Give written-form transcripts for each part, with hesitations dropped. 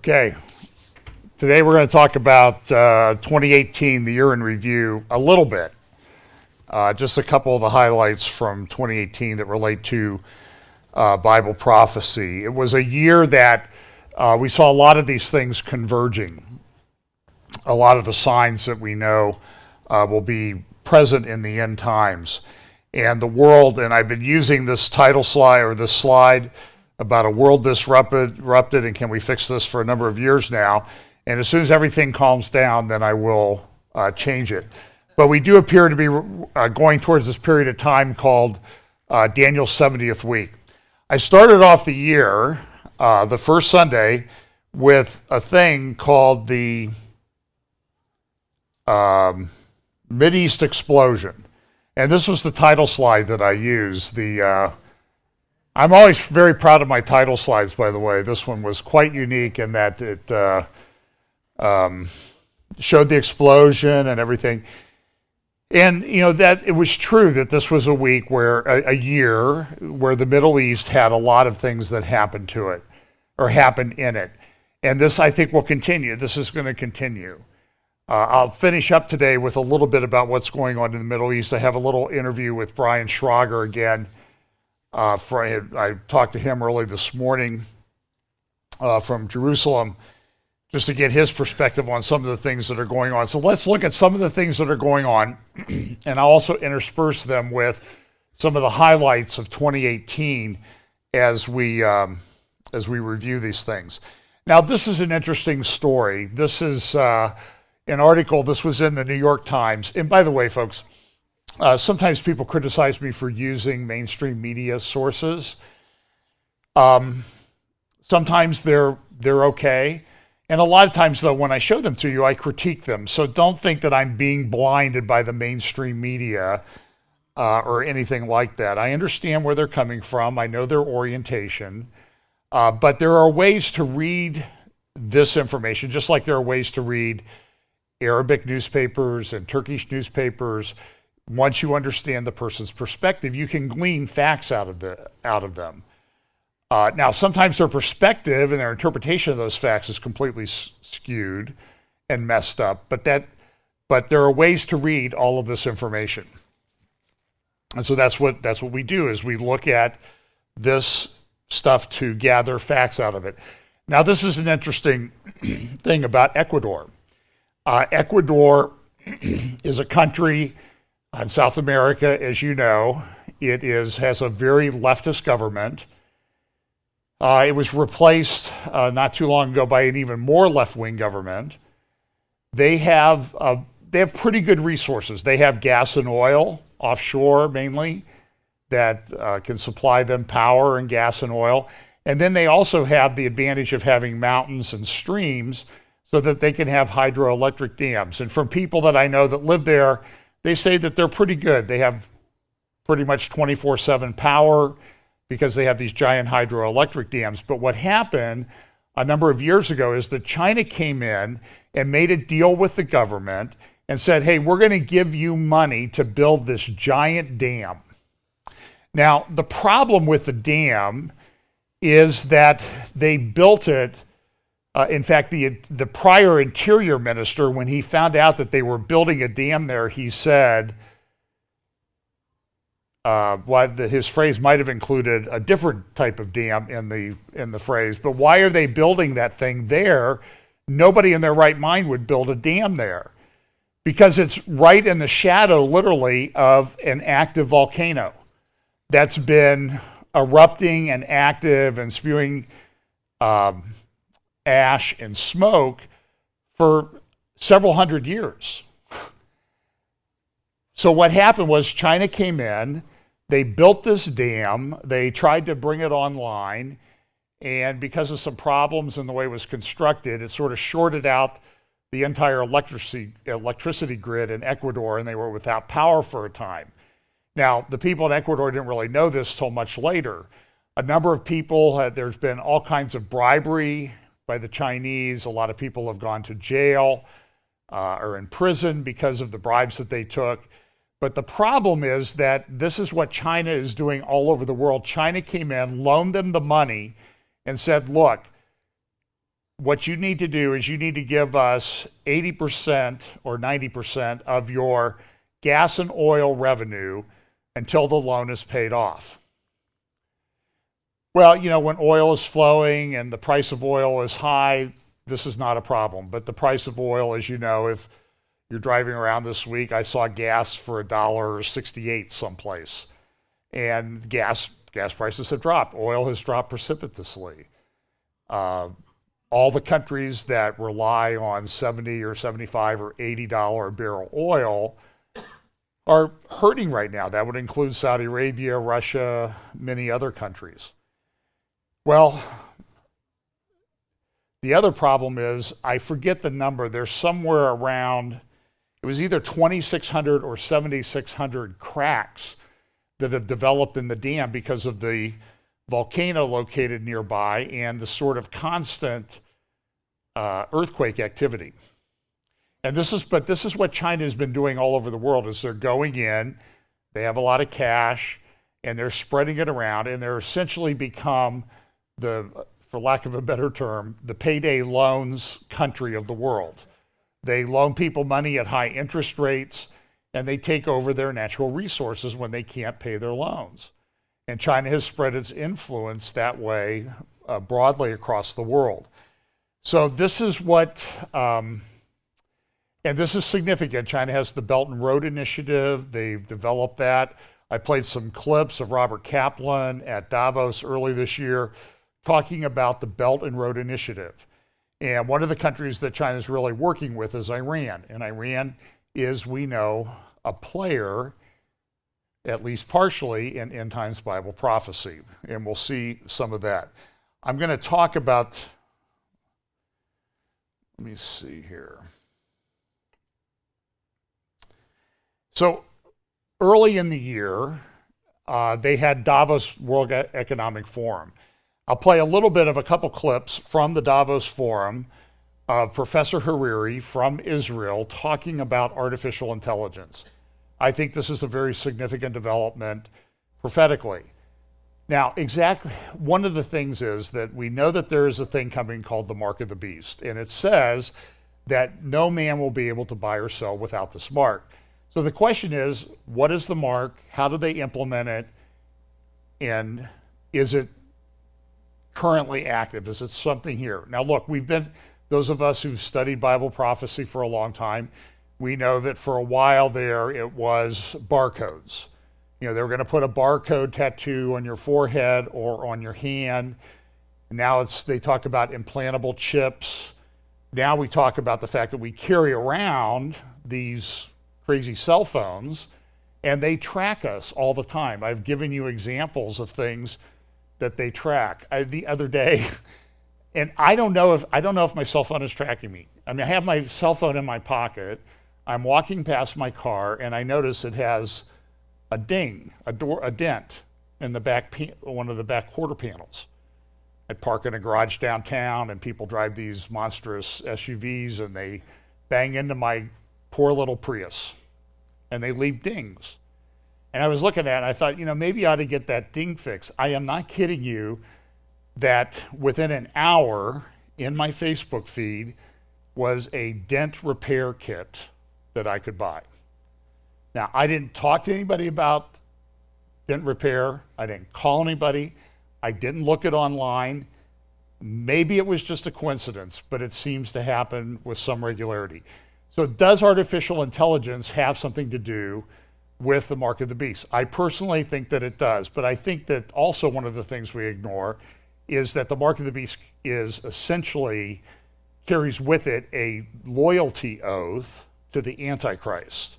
Okay, today we're going to talk about 2018, the year in review, a little bit. Just a couple of the highlights from 2018 that relate to Bible prophecy. It was a year that we saw a lot of these things converging. A lot of the signs that we know will be present in the end times. And the world, and I've been using this title slide, or this slide, about a world disrupted, and can we fix this, for a number of years now. And as soon as everything calms down, then I will change it. But we do appear to be going towards this period of time called Daniel's 70th week. I started off the year, the first Sunday, with a thing called the Mideast Explosion. And this was the title slide that I used. I'm always very proud of my title slides, by the way. This one was quite unique in that it showed the explosion and everything. And, you know, that it was true that this was a week where, a year where the Middle East had a lot of things that happened to it, or happened in it. And this, I think, will continue. This is going to continue. I'll finish up today with a little bit about what's going on in the Middle East. I have a little interview with Brian Schrager again. I talked to him early this morning from Jerusalem, just to get his perspective on some of the things that are going on. So let's look at some of the things that are going on, and I'll also intersperse them with some of the highlights of 2018 as we review these things. Now, this is an interesting story. This is an article. This was in the New York Times. And by the way, folks, sometimes people criticize me for using mainstream media sources. Sometimes they're okay. And a lot of times, though, when I show them to you, I critique them. So don't think that I'm being blinded by the mainstream media or anything like that. I understand where they're coming from. I know their orientation. But there are ways to read this information, just like there are ways to read Arabic newspapers and Turkish newspapers. Once you understand the person's perspective, you can glean facts out of them. Now, sometimes their perspective and their interpretation of those facts is completely skewed and messed up, but there are ways to read all of this information. And so that's what we do, is we look at this stuff to gather facts out of it. Now, this is an interesting thing about Ecuador. Ecuador is a country in South America, as you know. It has a very leftist government. It was replaced not too long ago by an even more left-wing government. They have pretty good resources. They have gas and oil, offshore mainly, that can supply them power and gas and oil. And then they also have the advantage of having mountains and streams so that they can have hydroelectric dams. And from people that I know that live there, they say that they're pretty good. They have pretty much 24/7 power because they have these giant hydroelectric dams. But what happened a number of years ago is that China came in and made a deal with the government and said, hey, we're going to give you money to build this giant dam. Now, the problem with the dam is that they built it. In fact, the prior interior minister, when he found out that they were building a dam there, he said, his phrase might have included a different type of dam in the phrase, but why are they building that thing there? Nobody in their right mind would build a dam there, because it's right in the shadow, literally, of an active volcano that's been erupting and active and spewing ash and smoke for several hundred years. So what happened was China came in, they built this dam, they tried to bring it online, and because of some problems in the way it was constructed, it sort of shorted out the entire electricity grid in Ecuador, and they were without power for a time. Now, the people in Ecuador didn't really know this till much later. A number of people, there's been all kinds of bribery by the Chinese. A lot of people have gone to jail or in prison because of the bribes that they took. But the problem is that this is what China is doing all over the world. China came in, loaned them the money, and said, look, what you need to do is you need to give us 80% or 90% of your gas and oil revenue until the loan is paid off. Well, when oil is flowing and the price of oil is high, this is not a problem. But the price of oil, as you know, if you're driving around this week, I saw gas for $1.68 someplace. And gas prices have dropped. Oil has dropped precipitously. All the countries that rely on $70 or $75 or $80 a barrel oil are hurting right now. That would include Saudi Arabia, Russia, many other countries. Well, the other problem is, I forget the number, there's somewhere around, it was either 2,600 or 7,600 cracks that have developed in the dam because of the volcano located nearby and the sort of constant earthquake activity. And this is what China has been doing all over the world, is they're going in, they have a lot of cash, and they're spreading it around, and they're essentially become for lack of a better term, the payday loans country of the world. They loan people money at high interest rates, and they take over their natural resources when they can't pay their loans. And China has spread its influence that way broadly across the world. So this is what, and this is significant. China has the Belt and Road Initiative. They've developed that. I played some clips of Robert Kaplan at Davos early this year talking about the Belt and Road Initiative. And one of the countries that China is really working with is Iran. And Iran is, we know, a player, at least partially, in end times Bible prophecy. And we'll see some of that. I'm going to talk about, let me see here. So early in the year, they had Davos World Economic Forum. I'll play a little bit of a couple clips from the Davos Forum of Professor Hariri from Israel talking about artificial intelligence. I think this is a very significant development prophetically. Now, exactly, one of the things is that we know that there is a thing coming called the mark of the beast, and it says that no man will be able to buy or sell without this mark. So the question is, what is the mark? How do they implement it? And is it currently active? Is it something here? Now look, those of us who've studied Bible prophecy for a long time, we know that for a while there it was barcodes. They were going to put a barcode tattoo on your forehead or on your hand. Now they talk about implantable chips. Now we talk about the fact that we carry around these crazy cell phones and they track us all the time. I've given you examples of things that they track. The other day, and I don't know if my cell phone is tracking me. I mean, I have my cell phone in my pocket. I'm walking past my car, and I notice it has a ding, a dent in the back, one of the back quarter panels. I park in a garage downtown, and people drive these monstrous SUVs, and they bang into my poor little Prius, and they leave dings. And I was looking at it, and I thought, maybe I ought to get that ding fixed. I am not kidding you that within an hour in my Facebook feed was a dent repair kit that I could buy. Now, I didn't talk to anybody about dent repair. I didn't call anybody. I didn't look it online. Maybe it was just a coincidence, but it seems to happen with some regularity. So does artificial intelligence have something to do with the mark of the beast? I personally think that it does, but I think that also one of the things we ignore is that the mark of the beast is essentially carries with it a loyalty oath to the Antichrist.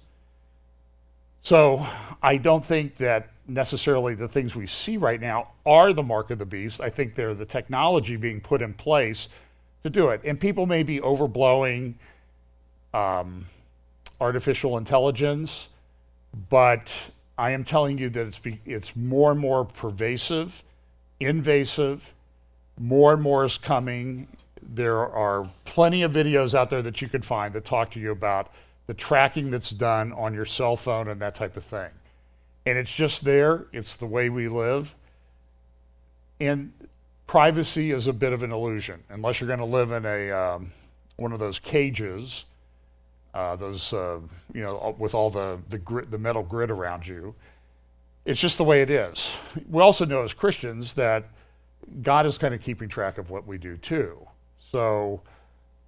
So I don't think that necessarily the things we see right now are the mark of the beast. I think they're the technology being put in place to do it. And people may be overblowing artificial intelligence, but I am telling you that it's more and more pervasive, invasive, more and more is coming. There are plenty of videos out there that you can find that talk to you about the tracking that's done on your cell phone and that type of thing. And it's just there, it's the way we live. And privacy is a bit of an illusion, unless you're going to live in a one of those cages, with all the metal grid around you. It's just the way it is. We also know as Christians that God is kind of keeping track of what we do too. So,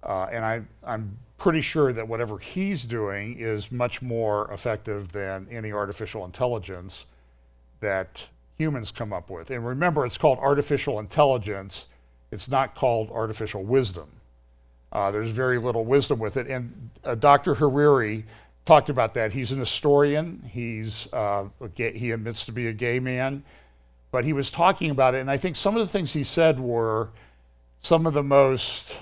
and I'm pretty sure that whatever he's doing is much more effective than any artificial intelligence that humans come up with. And remember, it's called artificial intelligence. It's not called artificial wisdom. There's very little wisdom with it. And Dr. Hariri talked about that. He's an historian. He admits to be a gay man. But he was talking about it, and I think some of the things he said were some of the most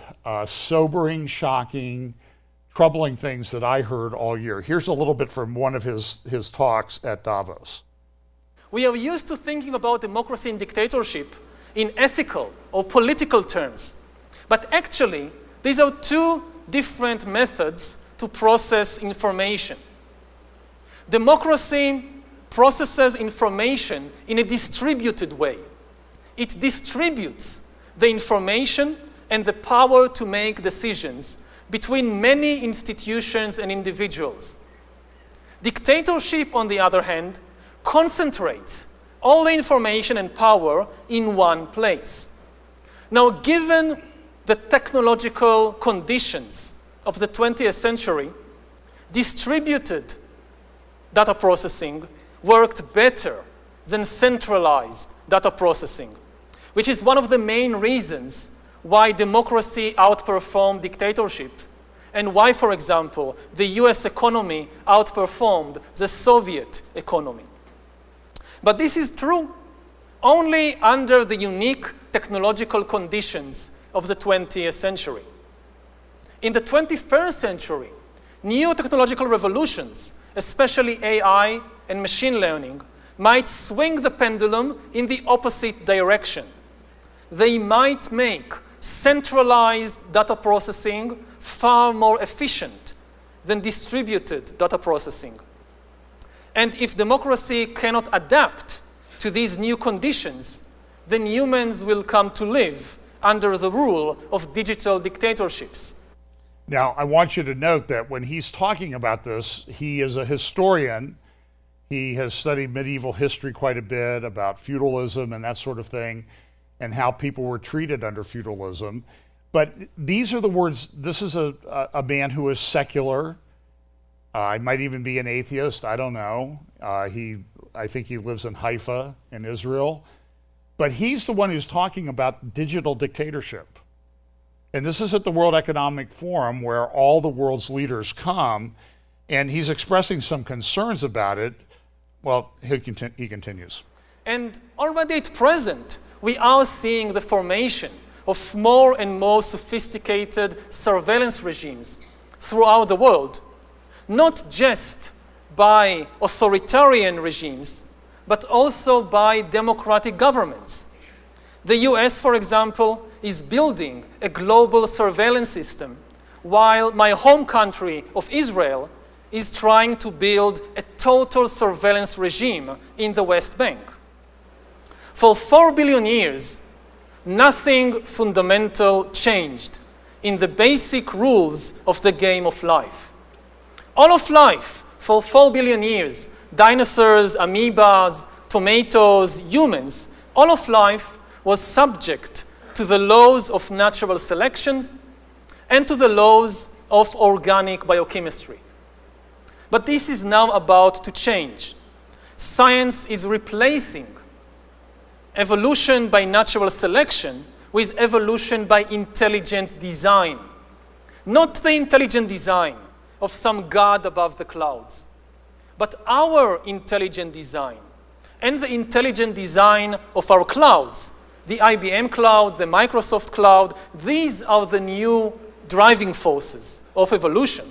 sobering, shocking, troubling things that I heard all year. Here's a little bit from one of his talks at Davos. We are used to thinking about democracy and dictatorship in ethical or political terms. But actually, these are two different methods to process information. Democracy processes information in a distributed way. It distributes the information and the power to make decisions between many institutions and individuals. Dictatorship, on the other hand, concentrates all the information and power in one place. Now, given the technological conditions of the 20th century, distributed data processing worked better than centralized data processing, which is one of the main reasons why democracy outperformed dictatorship, and why, for example, the US economy outperformed the Soviet economy. But this is true only under the unique technological conditions of the 20th century. In the 21st century, new technological revolutions, especially AI and machine learning, might swing the pendulum in the opposite direction. They might make centralized data processing far more efficient than distributed data processing. And if democracy cannot adapt to these new conditions, then humans will come to live under the rule of digital dictatorships. Now, I want you to note that when he's talking about this, he is a historian. He has studied medieval history quite a bit about feudalism and that sort of thing, and how people were treated under feudalism. But these are the words. This is a man who is secular. I might even be an atheist. I don't know. I think he lives in Haifa in Israel. But he's the one who's talking about digital dictatorship. And this is at the World Economic Forum, where all the world's leaders come, and he's expressing some concerns about it. Well, he continues. And already at present, we are seeing the formation of more and more sophisticated surveillance regimes throughout the world, not just by authoritarian regimes, but also by democratic governments. The US, for example, is building a global surveillance system, while my home country of Israel is trying to build a total surveillance regime in the West Bank. For 4 billion years, nothing fundamental changed in the basic rules of the game of life. All of life, for 4 billion years, dinosaurs, amoebas, tomatoes, humans, all of life was subject to the laws of natural selection and to the laws of organic biochemistry. But this is now about to change. Science is replacing evolution by natural selection with evolution by intelligent design. Not the intelligent design of some god above the clouds, but our intelligent design and the intelligent design of our clouds, the IBM cloud, the Microsoft cloud. These are the new driving forces of evolution.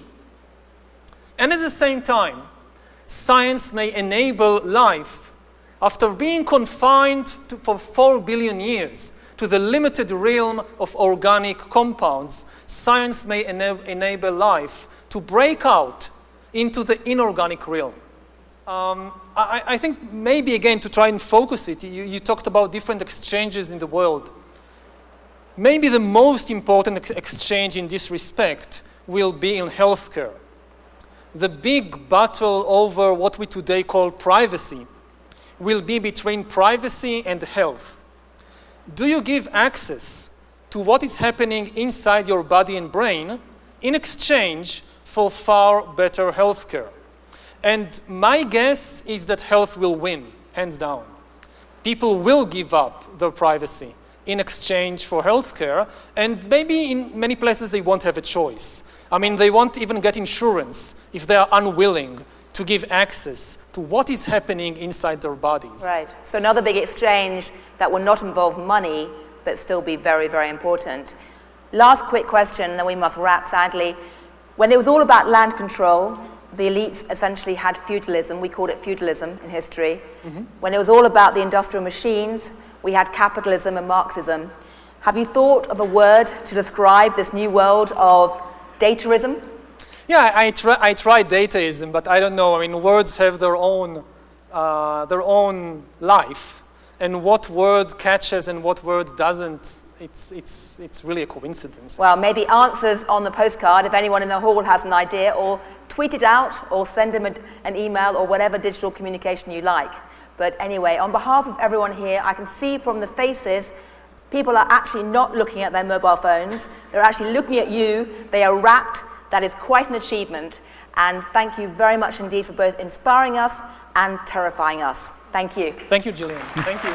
And at the same time, science may enable life, after being confined for 4 billion years to the limited realm of organic compounds, science may enable life to break out into the inorganic realm. I think maybe again to try and focus it, you talked about different exchanges in the world maybe the most important exchange in this respect will be in healthcare. The big battle over what we today call privacy will be between privacy and health. Do you give access to what is happening inside your body and brain in exchange for far better healthcare? And my guess is that health will win, hands down. People will give up their privacy in exchange for healthcare, and maybe in many places they won't have a choice. I mean, they won't even get insurance if they are unwilling to give access to what is happening inside their bodies. Right. So another big exchange that will not involve money, but still be very, very important. Last quick question, then we must wrap, sadly. When it was all about land control, the elites essentially had feudalism. We called it feudalism in history. When it was all about the industrial machines, we had capitalism and Marxism. Have you thought of a word to describe this new world of dataism? Yeah, I try dataism, but I don't know. I mean, words have their own life, and what word catches and what word doesn't, it's really a coincidence. Well, maybe answers on the postcard if anyone in the hall has an idea, or tweet it out, or send them an email, or whatever digital communication you like. But anyway, on behalf of everyone here, I can see from the faces, people are actually not looking at their mobile phones. They're actually looking at you. They are rapt. That is quite an achievement. And thank you very much indeed for both inspiring us and terrifying us. Thank you. Thank you, Gillian. Thank you.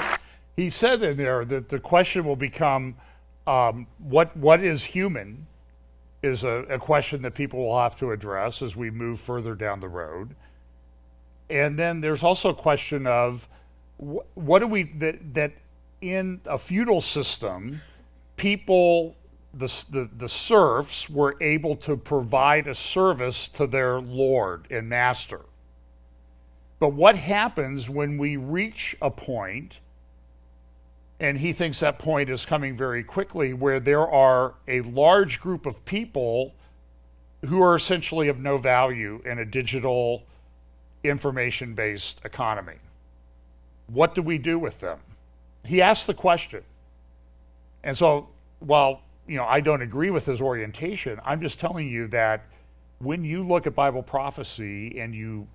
He said in there that the question will become, what is human is a question that people will have to address as we move further down the road. And then there's also a question of what do we, that in a feudal system, people, the serfs were able to provide a service to their lord and master. But what happens when we reach a point, and he thinks that point is coming very quickly, where there are a large group of people who are essentially of no value in a digital information-based economy? What do we do with them? He asked the question. And so, while I don't agree with his orientation, I'm just telling you that when you look at Bible prophecy and you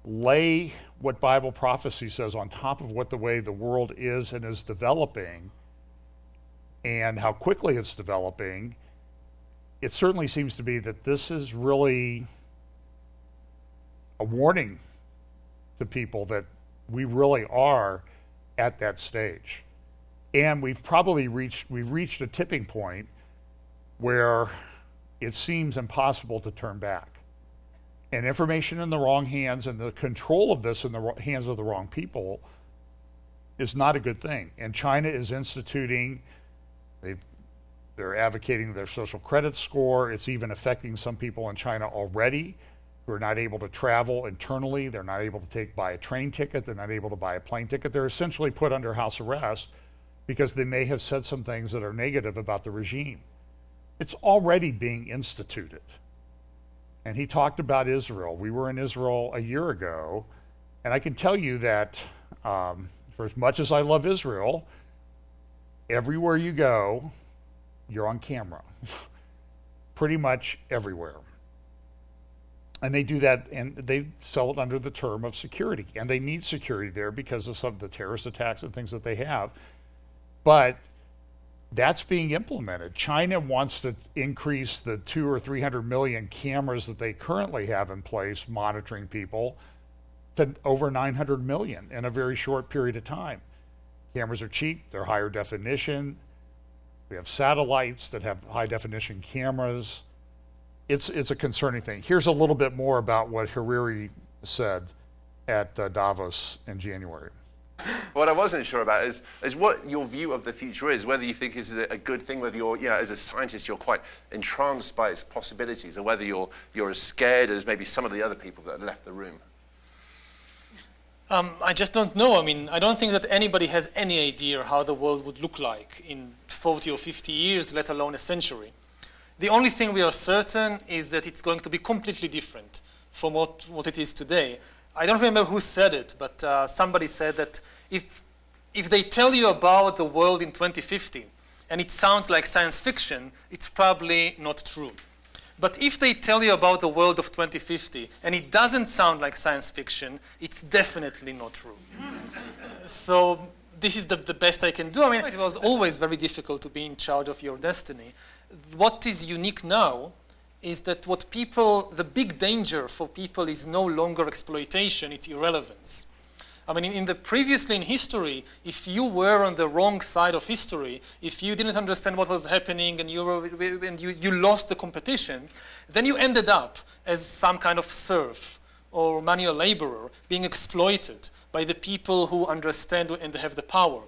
lay what Bible prophecy says on top of what the way the world is and is developing and how quickly it's developing, it certainly seems to be that this is really a warning to people that we really are at that stage. And we've reached a tipping point where it seems impossible to turn back. And information in the wrong hands and the control of this in the hands of the wrong people is not a good thing. And China is instituting, they're advocating their social credit score. It's even affecting some people in China already who are not able to travel internally. They're not able to buy a train ticket. They're not able to buy a plane ticket. They're essentially put under house arrest because they may have said some things that are negative about the regime. It's already being instituted. And he talked about Israel. We were in Israel a year ago, and I can tell you that for as much as I love Israel, everywhere you go, you're on camera. Pretty much everywhere. And they do that, and they sell it under the term of security. And they need security there because of some of the terrorist attacks and things that they have. But that's being implemented. China wants to increase the 200 or 300 million cameras that they currently have in place monitoring people to over 900 million in a very short period of time. Cameras are cheap, they're higher definition. We have satellites that have high definition cameras. It's a concerning thing. Here's a little bit more about what Hariri said at Davos in January. What I wasn't sure about is what your view of the future is, whether you think it's a good thing, whether you're, as a scientist, you're quite entranced by its possibilities, or whether you're as scared as maybe some of the other people that have left the room. I just don't know. I mean, I don't think that anybody has any idea how the world would look like in 40 or 50 years, let alone a century. The only thing we are certain is that it's going to be completely different from what it is today. I don't remember who said it, but somebody said that if they tell you about the world in 2050 and it sounds like science fiction, it's probably not true. But if they tell you about the world of 2050 and it doesn't sound like science fiction, it's definitely not true. So this is the best I can do. I mean, it was always very difficult to be in charge of your destiny. What is unique now is that the big danger for people is no longer exploitation, it's irrelevance. I mean, previously in history, if you were on the wrong side of history, if you didn't understand what was happening and you lost the competition, then you ended up as some kind of serf or manual laborer being exploited by the people who understand and have the power.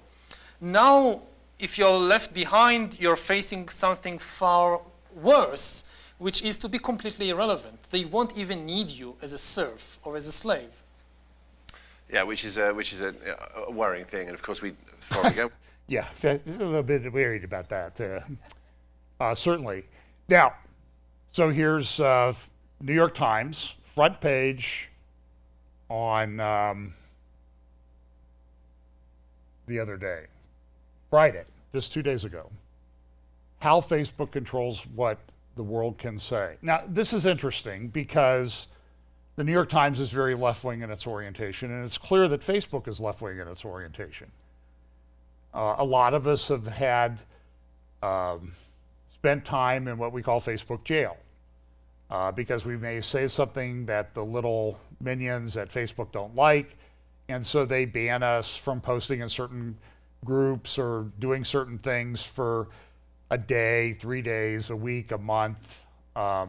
Now, if you're left behind, you're facing something far worse, which is to be completely irrelevant. They won't even need you as a serf or as a slave. Yeah, which is a worrying thing, and of course before we go. Yeah, a little bit worried about that. Certainly. Now, so here's New York Times front page on the other day, Friday, just 2 days ago. How Facebook controls what the world can say. Now, this is interesting because the New York Times is very left-wing in its orientation, and it's clear that Facebook is left-wing in its orientation. A lot of us have had spent time in what we call Facebook jail because we may say something that the little minions at Facebook don't like, and so they ban us from posting in certain groups or doing certain things for a day, 3 days, a week, a month. I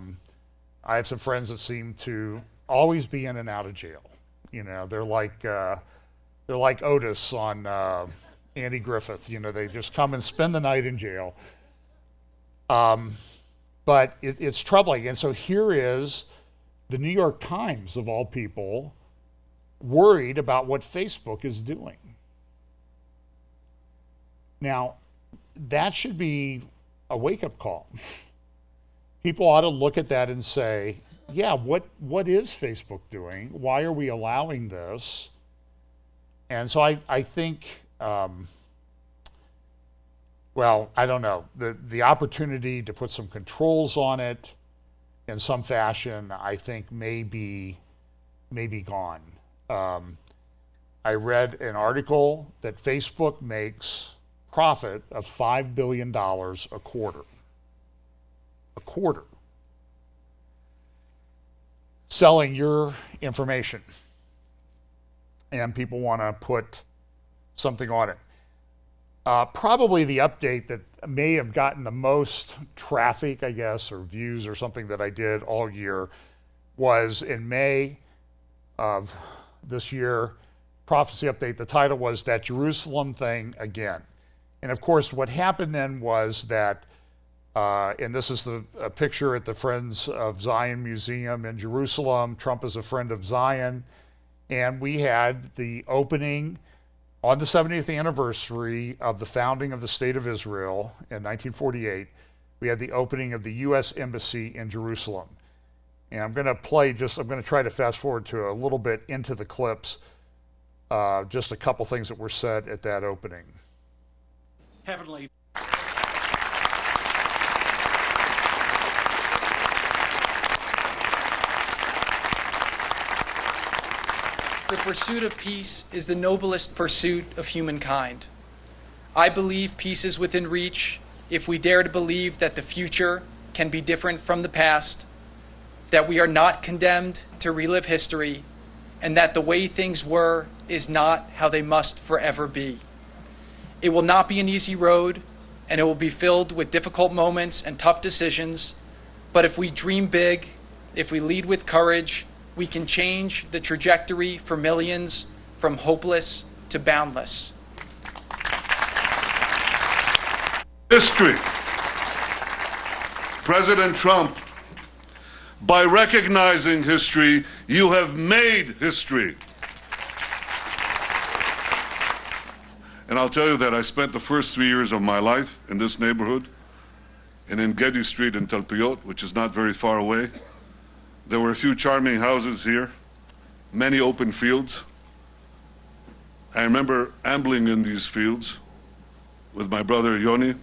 have some friends that seem to always be in and out of jail. You know, they're like Otis on Andy Griffith. You know, they just come and spend the night in jail. But it's troubling. And so here is the New York Times, of all people, worried about what Facebook is doing. Now, that should be a wake-up call. People ought to look at that and say, yeah, what is Facebook doing? Why are we allowing this? And so I think, well, I don't know, the opportunity to put some controls on it in some fashion, I think may be gone. I read an article that Facebook makes profit of $5 billion a quarter. A quarter. Selling your information. And people want to put something on it. Probably the update that may have gotten the most traffic, I guess, or views or something that I did all year was in May of this year, prophecy update. The title was That Jerusalem Thing Again. And of course, what happened then was that, and this is a picture at the Friends of Zion Museum in Jerusalem. Trump is a friend of Zion. And we had the opening on the 70th anniversary of the founding of the State of Israel in 1948. We had the opening of the U.S. Embassy in Jerusalem. And I'm going to try to fast forward to a little bit into the clips, just a couple things that were said at that opening. Heavenly. The pursuit of peace is the noblest pursuit of humankind. I believe peace is within reach if we dare to believe that the future can be different from the past, that we are not condemned to relive history, and that the way things were is not how they must forever be. It will not be an easy road, and it will be filled with difficult moments and tough decisions, but if we dream big, if we lead with courage, we can change the trajectory for millions from hopeless to boundless. History. President Trump, by recognizing history, you have made history. And I'll tell you that I spent the first 3 years of my life in this neighborhood and in Geddy Street in Talpiot, which is not very far away. There were a few charming houses here, many open fields. I remember ambling in these fields with my brother Yoni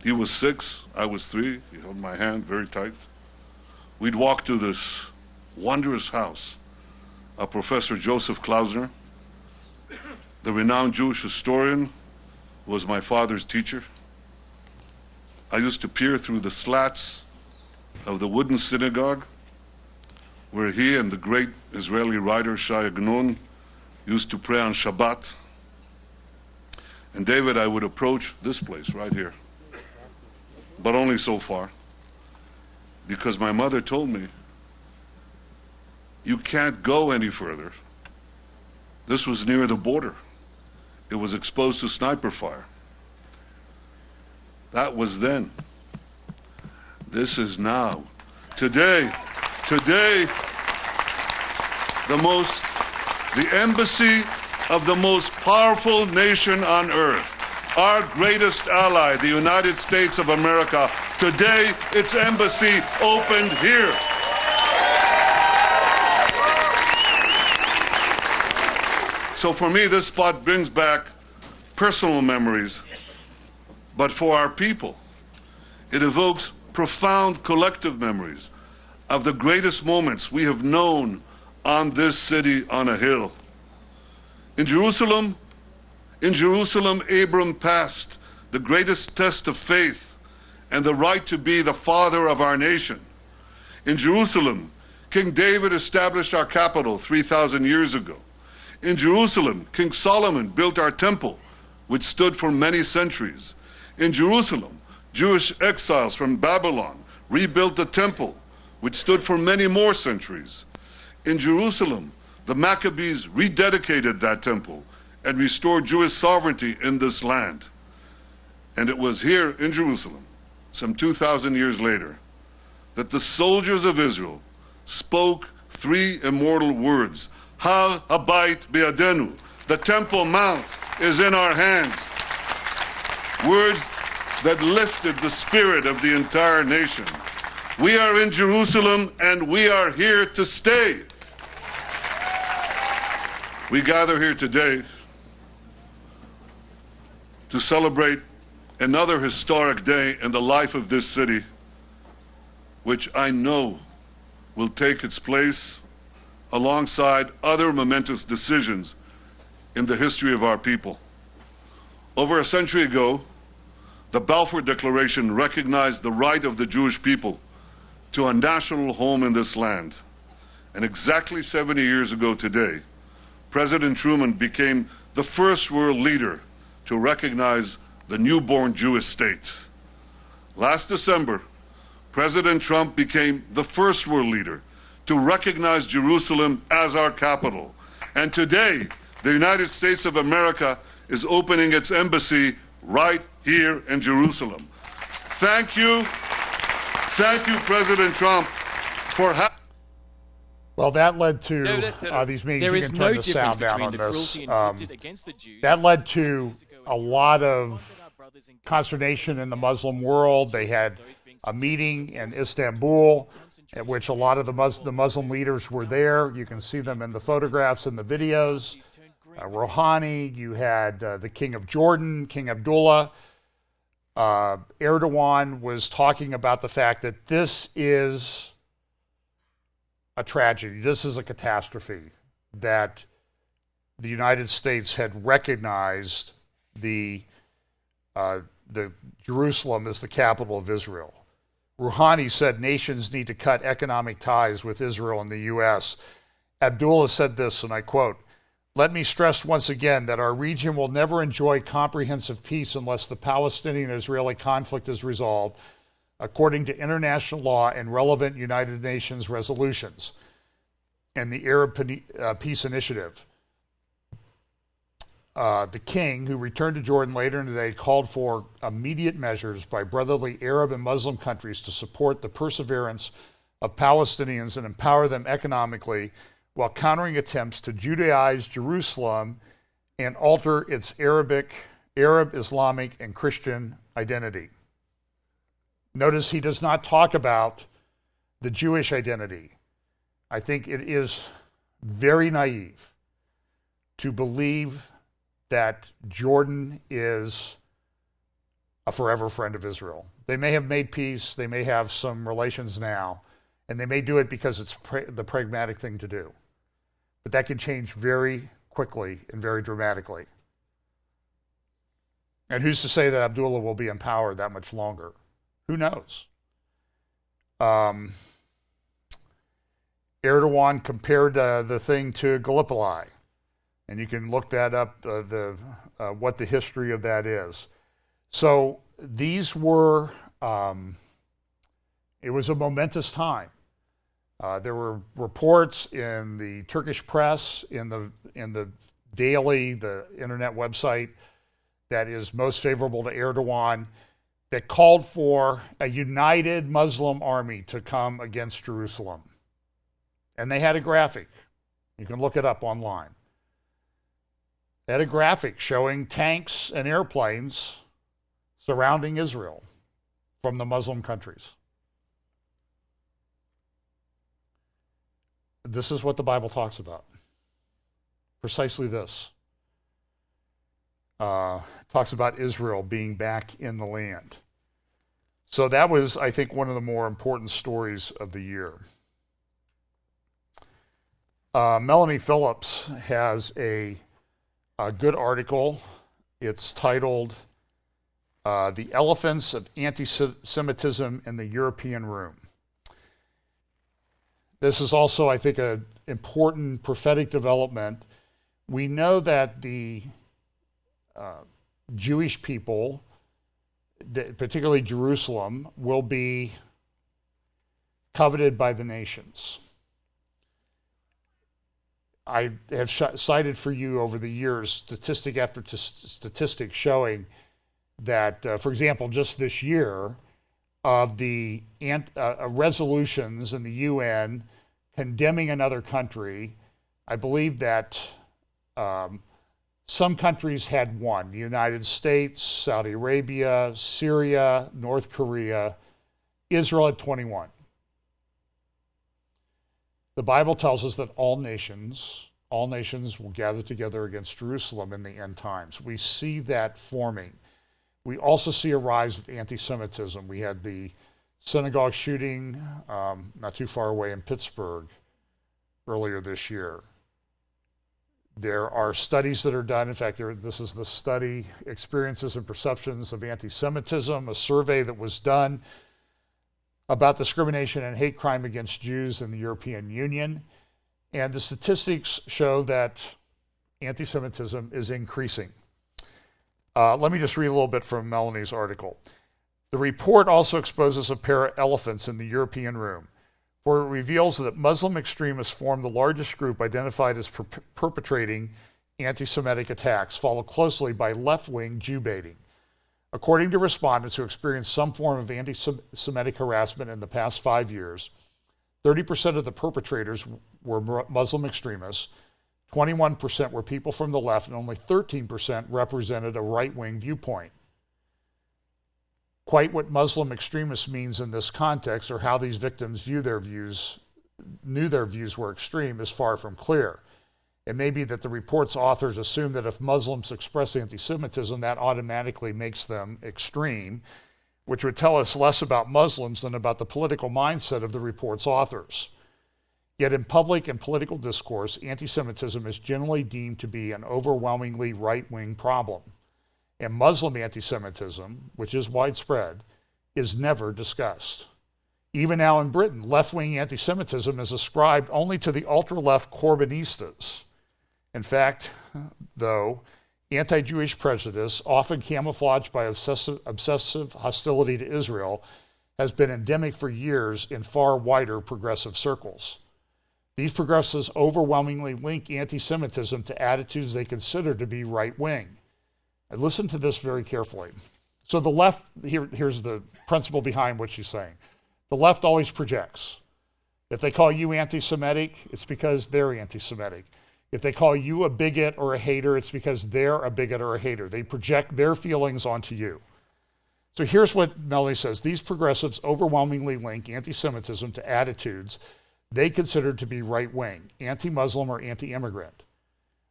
He was 6, I was 3. He held my hand very tight. We'd walk to this wondrous house of Professor Joseph Klausner, the renowned Jewish historian, who was my father's teacher. I used to peer through the slats of the wooden synagogue where he and the great Israeli writer Shai Agnon used to pray on Shabbat. And David, I would approach this place right here, but only so far, because my mother told me, you can't go any further. This was near the border. It was exposed to sniper fire. That was then. This is now. Today, the embassy of the most powerful nation on earth, our greatest ally, the United States of America, today its embassy opened here. So for me, this spot brings back personal memories, but for our people, it evokes profound collective memories of the greatest moments we have known on this city on a hill. In Jerusalem, Abram passed the greatest test of faith and the right to be the father of our nation. In Jerusalem, King David established our capital 3,000 years ago. In Jerusalem, King Solomon built our temple, which stood for many centuries. In Jerusalem, Jewish exiles from Babylon rebuilt the temple, which stood for many more centuries. In Jerusalem, the Maccabees rededicated that temple and restored Jewish sovereignty in this land. And it was here in Jerusalem, some 2,000 years later, that the soldiers of Israel spoke 3 immortal words: Har Habayit Be'adenu, the Temple Mount is in our hands. Words that lifted the spirit of the entire nation. We are in Jerusalem and we are here to stay. We gather here today to celebrate another historic day in the life of this city, which I know will take its place alongside other momentous decisions in the history of our people. Over a century ago, the Balfour Declaration recognized the right of the Jewish people to a national home in this land. And exactly 70 years ago today, President Truman became the first world leader to recognize the newborn Jewish state. Last December, President Trump became the first world leader to recognize Jerusalem as our capital. And today, the United States of America is opening its embassy right here in Jerusalem. Thank you, President Trump, for Well, that led to these meetings. There You is can no turn the difference sound down between on the this. cruelty inflicted against the Jews. That led to a lot of consternation in the Muslim world. They had a meeting in Istanbul at which a lot of the Muslim leaders were there. You can see them in the photographs and the videos. Rouhani, you had the King of Jordan, King Abdullah. Erdogan was talking about the fact that this is a tragedy. This is a catastrophe, that the United States had recognized the Jerusalem as the capital of Israel. Rouhani said nations need to cut economic ties with Israel and the U.S. Abdullah said this, and I quote, "Let me stress once again that our region will never enjoy comprehensive peace unless the Palestinian-Israeli conflict is resolved according to international law and relevant United Nations resolutions and the Arab Peace Initiative." The king, who returned to Jordan later in the day, called for immediate measures by brotherly Arab and Muslim countries to support the perseverance of Palestinians and empower them economically while countering attempts to Judaize Jerusalem and alter its Arab, Islamic, and Christian identity. Notice he does not talk about the Jewish identity. I think it is very naive to believe that Jordan is a forever friend of Israel. They may have made peace, they may have some relations now, and they may do it because it's the pragmatic thing to do. But that can change very quickly and very dramatically. And who's to say that Abdullah will be in power that much longer? Who knows? Erdogan compared the thing to Gallipoli, and you can look that up, what the history of that is. So these were, it was a momentous time. There were reports in the Turkish press, in the daily, the internet website that is most favorable to Erdogan, that called for a united Muslim army to come against Jerusalem. And they had a graphic. You can look it up online. They had a graphic showing tanks and airplanes surrounding Israel from the Muslim countries. This is what the Bible talks about. Precisely this. Talks about Israel being back in the land. So that was, I think, one of the more important stories of the year. Melanie Phillips has a good article. It's titled, The Elephants of Anti-Semitism in the European Room. This is also, I think, an important prophetic development. We know that the Jewish people, particularly Jerusalem, will be coveted by the nations. I have cited for you over the years statistic after statistic showing that, for example, just this year, of the resolutions in the UN condemning another country, I believe that some countries had one: the United States, Saudi Arabia, Syria, North Korea. Israel had 21. The Bible tells us that all nations will gather together against Jerusalem in the end times. We see that forming. We also see a rise of anti-Semitism. We had the synagogue shooting not too far away in Pittsburgh earlier this year. There are studies that are done. In fact, this is the study, Experiences and Perceptions of Anti-Semitism, a survey that was done about discrimination and hate crime against Jews in the European Union. And the statistics show that anti-Semitism is increasing. Let me just read a little bit from Melanie's article. The report also exposes a pair of elephants in the European room, for it reveals that Muslim extremists form the largest group identified as perpetrating anti-Semitic attacks, followed closely by left-wing Jew baiting. According to respondents who experienced some form of anti-Semitic harassment in the past 5 years, 30% of the perpetrators were Muslim extremists, 21% were people from the left, and only 13% represented a right-wing viewpoint. Quite what Muslim extremist means in this context, or how these victims knew their views were extreme, is far from clear. It may be that the report's authors assume that if Muslims express anti-Semitism, that automatically makes them extreme, which would tell us less about Muslims than about the political mindset of the report's authors. Yet in public and political discourse, anti-Semitism is generally deemed to be an overwhelmingly right-wing problem. And Muslim anti-Semitism, which is widespread, is never discussed. Even now in Britain, left-wing anti-Semitism is ascribed only to the ultra-left Corbynistas. In fact, though, anti-Jewish prejudice, often camouflaged by obsessive hostility to Israel, has been endemic for years in far wider progressive circles. These progressives overwhelmingly link anti-Semitism to attitudes they consider to be right-wing. And listen to this very carefully. So the left, here's the principle behind what she's saying. The left always projects. If they call you anti-Semitic, it's because they're anti-Semitic. If they call you a bigot or a hater, it's because they're a bigot or a hater. They project their feelings onto you. So here's what Melanie says. These progressives overwhelmingly link anti-Semitism to attitudes they consider to be right-wing, anti-Muslim or anti-immigrant.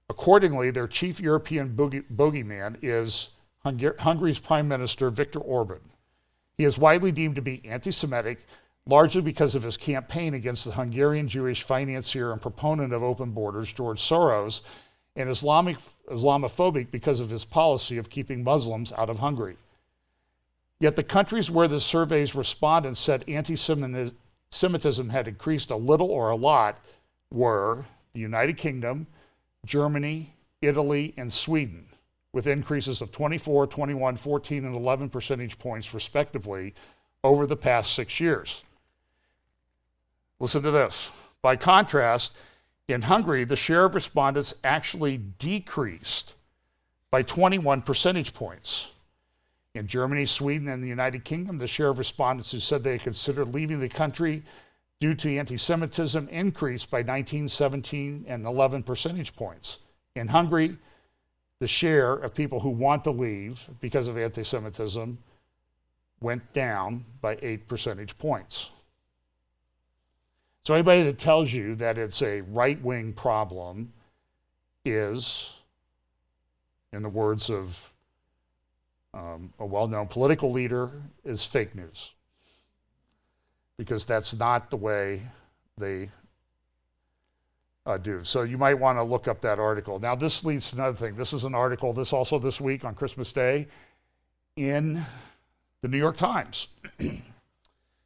Accordingly, their chief European bogeyman is Hungary's Prime Minister Viktor Orban. He is widely deemed to be anti-Semitic, largely because of his campaign against the Hungarian Jewish financier and proponent of open borders, George Soros, and Islamophobic because of his policy of keeping Muslims out of Hungary. Yet the countries where the survey's respondents said anti-Semitism had increased a little or a lot were the United Kingdom, Germany, Italy, and Sweden, with increases of 24, 21, 14, and 11 percentage points respectively over the past 6 years. Listen to this. By contrast, in Hungary, the share of respondents actually decreased by 21 percentage points. In Germany, Sweden, and the United Kingdom, the share of respondents who said they considered leaving the country due to anti-Semitism increased by 19, 17, and 11 percentage points. In Hungary, the share of people who want to leave because of anti-Semitism went down by 8 percentage points. So anybody that tells you that it's a right-wing problem is, in the words of a well-known political leader, is fake news. Because that's not the way they do. So you might want to look up that article. Now this leads to another thing. This is an article, this week on Christmas Day, in the New York Times,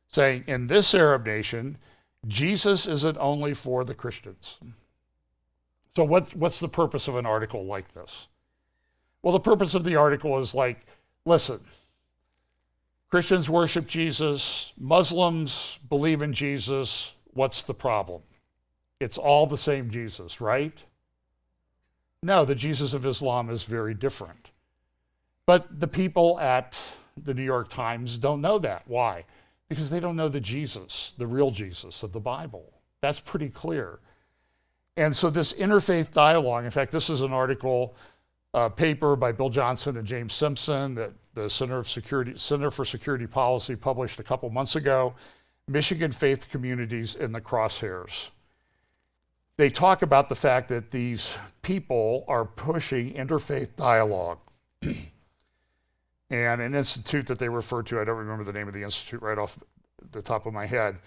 saying, in this Arab nation, Jesus isn't only for the Christians. So what's the purpose of an article like this? Well, the purpose of the article is like, listen, Christians worship Jesus, Muslims believe in Jesus, what's the problem? It's all the same Jesus, right? No, the Jesus of Islam is very different. But the people at the New York Times don't know that. Why? Because they don't know the Jesus, the real Jesus of the Bible. That's pretty clear. And so this interfaith dialogue, in fact, this is an article, paper by Bill Johnson and James Simpson that the Center for Security Policy published a couple months ago, Michigan Faith Communities in the Crosshairs. They talk about the fact that these people are pushing interfaith dialogue. And an institute that they refer to, I don't remember the name of the institute right off the top of my head.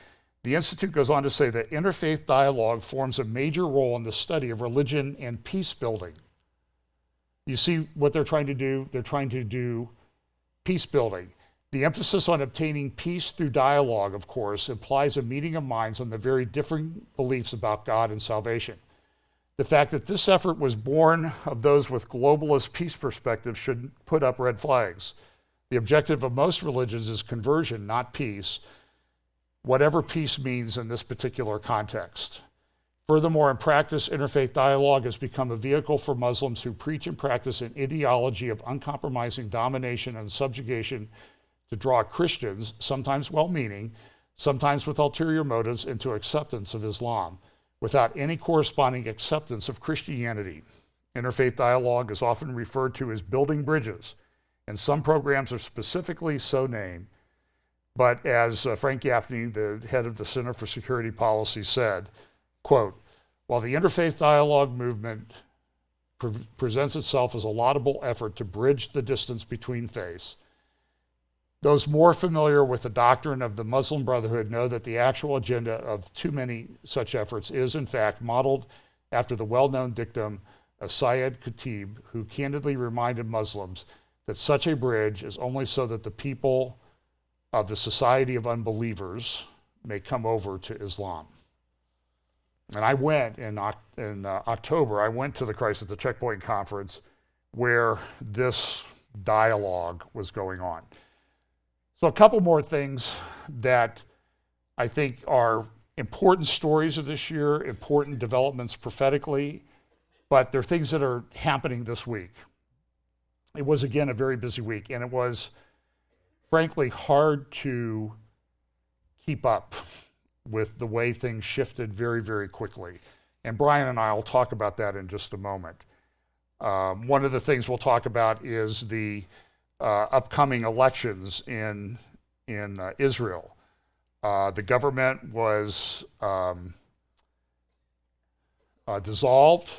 The institute goes on to say that interfaith dialogue forms a major role in the study of religion and peace building. You see what they're trying to do? They're trying to do peace building. The emphasis on obtaining peace through dialogue, of course, implies a meeting of minds on the very different beliefs about God and salvation. The fact that this effort was born of those with globalist peace perspectives should put up red flags. The objective of most religions is conversion, not peace, whatever peace means in this particular context. Furthermore, in practice, interfaith dialogue has become a vehicle for Muslims who preach and practice an ideology of uncompromising domination and subjugation to draw Christians, sometimes well-meaning, sometimes with ulterior motives, into acceptance of Islam, without any corresponding acceptance of Christianity. Interfaith dialogue is often referred to as building bridges, and some programs are specifically so named. But as Frank Gaffney, the head of the Center for Security Policy, said, quote, while the interfaith dialogue movement presents itself as a laudable effort to bridge the distance between faiths, those more familiar with the doctrine of the Muslim Brotherhood know that the actual agenda of too many such efforts is, in fact, modeled after the well-known dictum of Sayyid Qutb, who candidly reminded Muslims that such a bridge is only so that the people of the society of unbelievers may come over to Islam. And I went in October, I went to the Christ at the Checkpoint conference where this dialogue was going on. So a couple more things that I think are important stories of this year, important developments prophetically, but they're things that are happening this week. It was, again, a very busy week, and it was, frankly, hard to keep up with the way things shifted very, very quickly. And Brian and I will talk about that in just a moment. One of the things we'll talk about is the upcoming elections in Israel. The government was dissolved,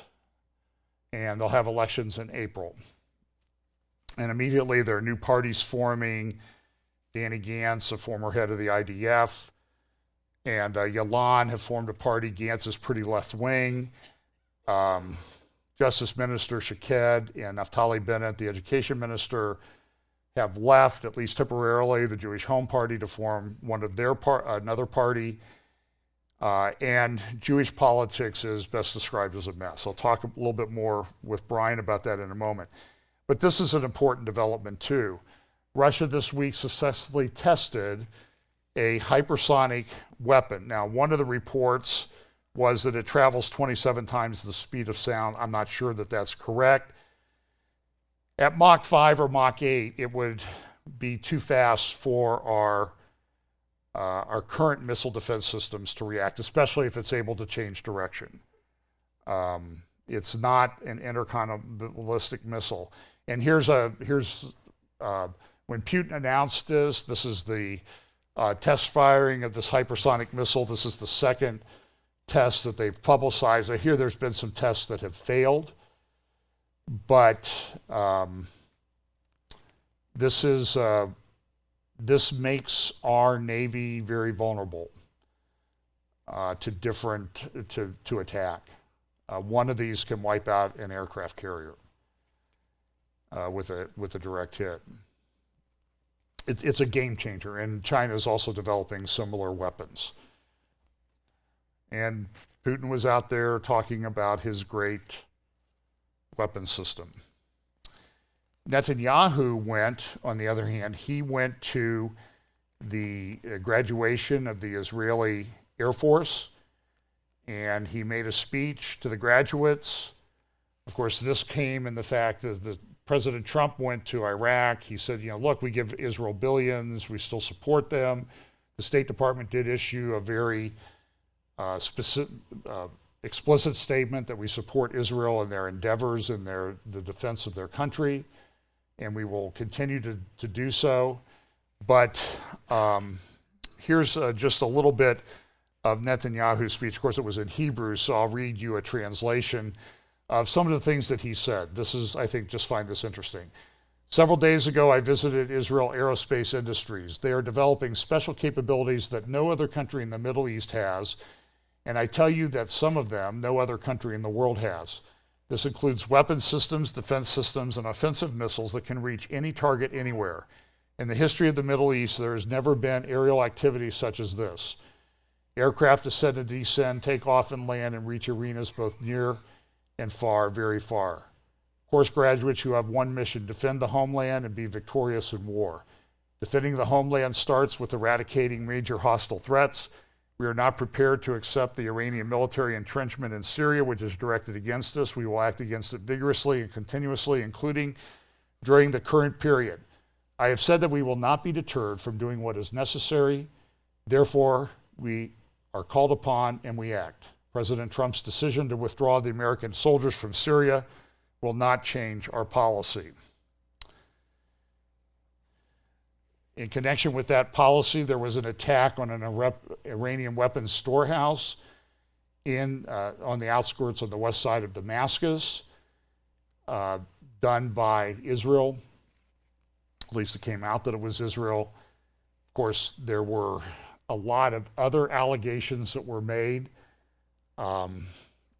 and they'll have elections in April. And immediately there are new parties forming. Danny Gantz, a former head of the IDF, and Yalan have formed a party. Gantz is pretty left-wing. Justice Minister Shaked and Naftali Bennett, the education minister, have left, at least temporarily, the Jewish Home Party to form one of their another party. And Jewish politics is best described as a mess. I'll talk a little bit more with Brian about that in a moment. But this is an important development too. Russia this week successfully tested a hypersonic weapon. Now, one of the reports was that it travels 27 times the speed of sound. I'm not sure that that's correct. At Mach 5 or Mach 8, it would be too fast for our current missile defense systems to react, especially if it's able to change direction. It's not an intercontinental missile. And here's when Putin announced this is the test firing of this hypersonic missile. This is the second test that they've publicized. I hear there's been some tests that have failed, but this makes our Navy very vulnerable to attack. One of these can wipe out an aircraft carrier with a direct hit. It's a game changer, and China is also developing similar weapons. And Putin was out there talking about his great weapon system. Netanyahu went, on the other hand, he went to the graduation of the Israeli Air Force, and he made a speech to the graduates. Of course, this came in the fact that President Trump went to Iraq. He said, look, we give Israel billions, we still support them. The State Department did issue a very explicit statement that we support Israel in their endeavors in the defense of their country, and we will continue to do so. But here's just a little bit of Netanyahu's speech. Of course, it was in Hebrew, so I'll read you a translation of some of the things that he said. This is, I think, just find this interesting. Several days ago, I visited Israel Aerospace Industries. They are developing special capabilities that no other country in the Middle East has, and I tell you that some of them no other country in the world has. This includes weapon systems, defense systems, and offensive missiles that can reach any target anywhere. In the history of the Middle East, there has never been aerial activity such as this. Aircraft ascend and descend, take off and land, and reach arenas both near and far, very far. Course graduates who have one mission: defend the homeland and be victorious in war. Defending the homeland starts with eradicating major hostile threats. We are not prepared to accept the Iranian military entrenchment in Syria, which is directed against us. We will act against it vigorously and continuously, including during the current period. I have said that we will not be deterred from doing what is necessary. Therefore, we are called upon and we act. President Trump's decision to withdraw the American soldiers from Syria will not change our policy. In connection with that policy, there was an attack on an Iranian weapons storehouse on the outskirts on the west side of Damascus, done by Israel. At least it came out that it was Israel. Of course, there were a lot of other allegations that were made. And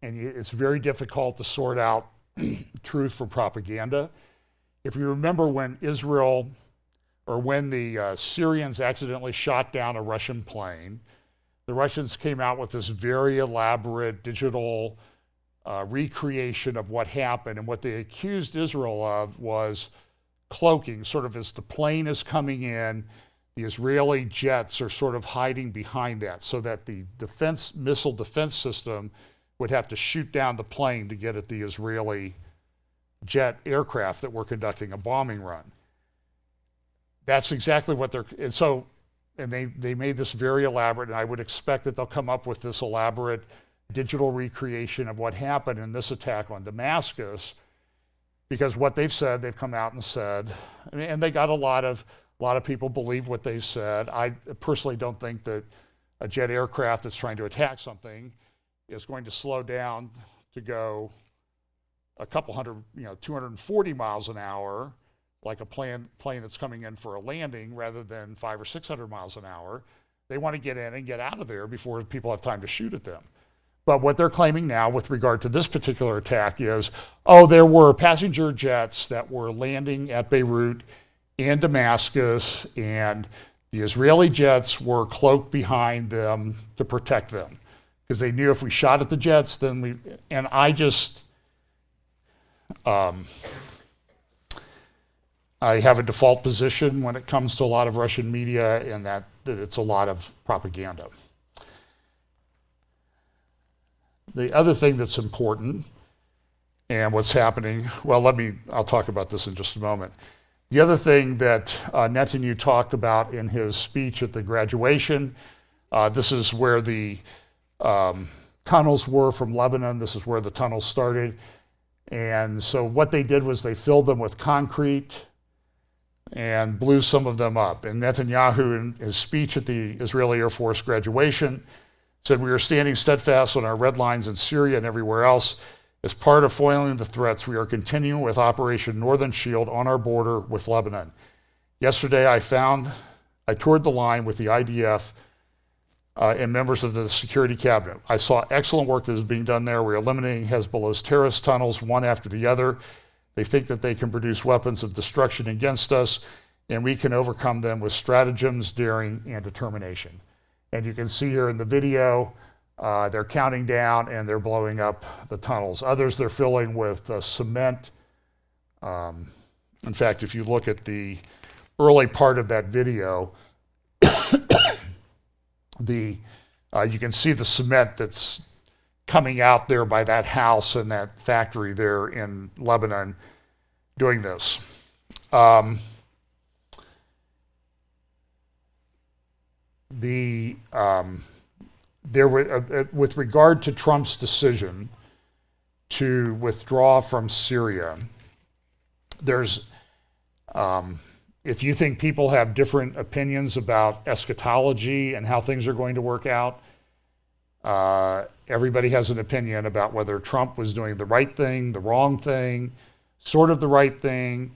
it's very difficult to sort out truth from propaganda. If you remember when the Syrians accidentally shot down a Russian plane, the Russians came out with this very elaborate digital recreation of what happened. And what they accused Israel of was cloaking, sort of as the plane is coming in, the Israeli jets are sort of hiding behind that, so that the missile defense system would have to shoot down the plane to get at the Israeli jet aircraft that were conducting a bombing run. That's exactly what they made this very elaborate, and I would expect that they'll come up with this elaborate digital recreation of what happened in this attack on Damascus, because what they've come out and said, and they got a lot of people believe what they said. I personally don't think that a jet aircraft that's trying to attack something is going to slow down to go a couple hundred, 240 miles an hour like a plane that's coming in for a landing rather than 500 or 600 miles an hour. They want to get in and get out of there before people have time to shoot at them. But what they're claiming now with regard to this particular attack is, oh, there were passenger jets that were landing at Beirut and Damascus, and the Israeli jets were cloaked behind them to protect them. Because they knew if we shot at the jets, then we, and I just, I have a default position when it comes to a lot of Russian media, and that it's a lot of propaganda. The other thing that's important, and what's happening, well, I'll talk about this in just a moment. The other thing that Netanyahu talked about in his speech at the graduation, this is where the tunnels were from Lebanon. This is where the tunnels started. And so what they did was they filled them with concrete and blew some of them up. And Netanyahu, in his speech at the Israeli Air Force graduation, said, "We are standing steadfast on our red lines in Syria and everywhere else. As part of foiling the threats, we are continuing with Operation Northern Shield on our border with Lebanon. Yesterday, I toured the line with the IDF and members of the security cabinet. I saw excellent work that is being done there. We're eliminating Hezbollah's terrorist tunnels one after the other. They think that they can produce weapons of destruction against us, and we can overcome them with stratagems, daring, and determination." And you can see here in the video, they're counting down and they're blowing up the tunnels. Others they're filling with cement. In fact, if you look at the early part of that video, you can see the cement that's coming out there by that house and that factory there in Lebanon doing this. With regard to Trump's decision to withdraw from Syria, there's, if you think people have different opinions about eschatology and how things are going to work out, everybody has an opinion about whether Trump was doing the right thing, the wrong thing, sort of the right thing,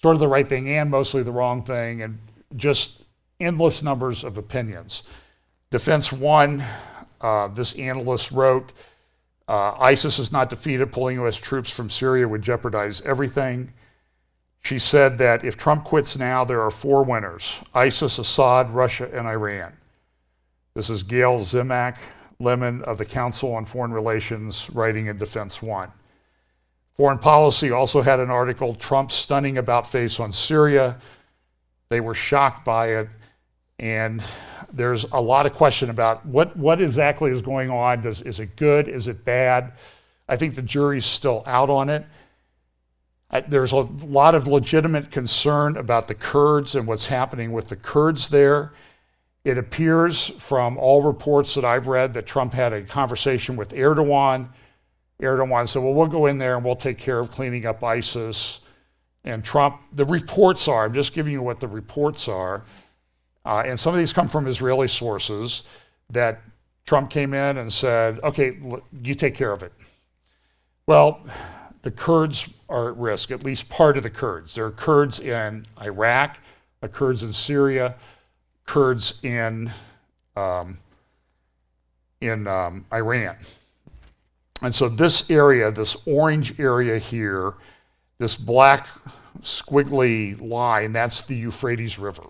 and mostly the wrong thing, and just endless numbers of opinions. Defense One, this analyst wrote, ISIS is not defeated. Pulling U.S. troops from Syria would jeopardize everything. She said that if Trump quits now, there are 4 winners: ISIS, Assad, Russia, and Iran. This is Gail Zimak Lemon of the Council on Foreign Relations writing in Defense One. Foreign Policy also had an article, Trump's stunning about-face on Syria. They were shocked by it. And there's a lot of question about what exactly is going on. Is it good? Is it bad? I think the jury's still out on it. There's a lot of legitimate concern about the Kurds and what's happening with the Kurds there. It appears from all reports that I've read that Trump had a conversation with Erdogan. Erdogan said, well, we'll go in there and we'll take care of cleaning up ISIS. And Trump, the reports are, I'm just giving you what the reports are, and some of these come from Israeli sources, that Trump came in and said, okay, you take care of it. Well, the Kurds are at risk, at least part of the Kurds. There are Kurds in Iraq, Kurds in Syria, Kurds in Iran. And so this area, this orange area here, this black squiggly line, that's the Euphrates River.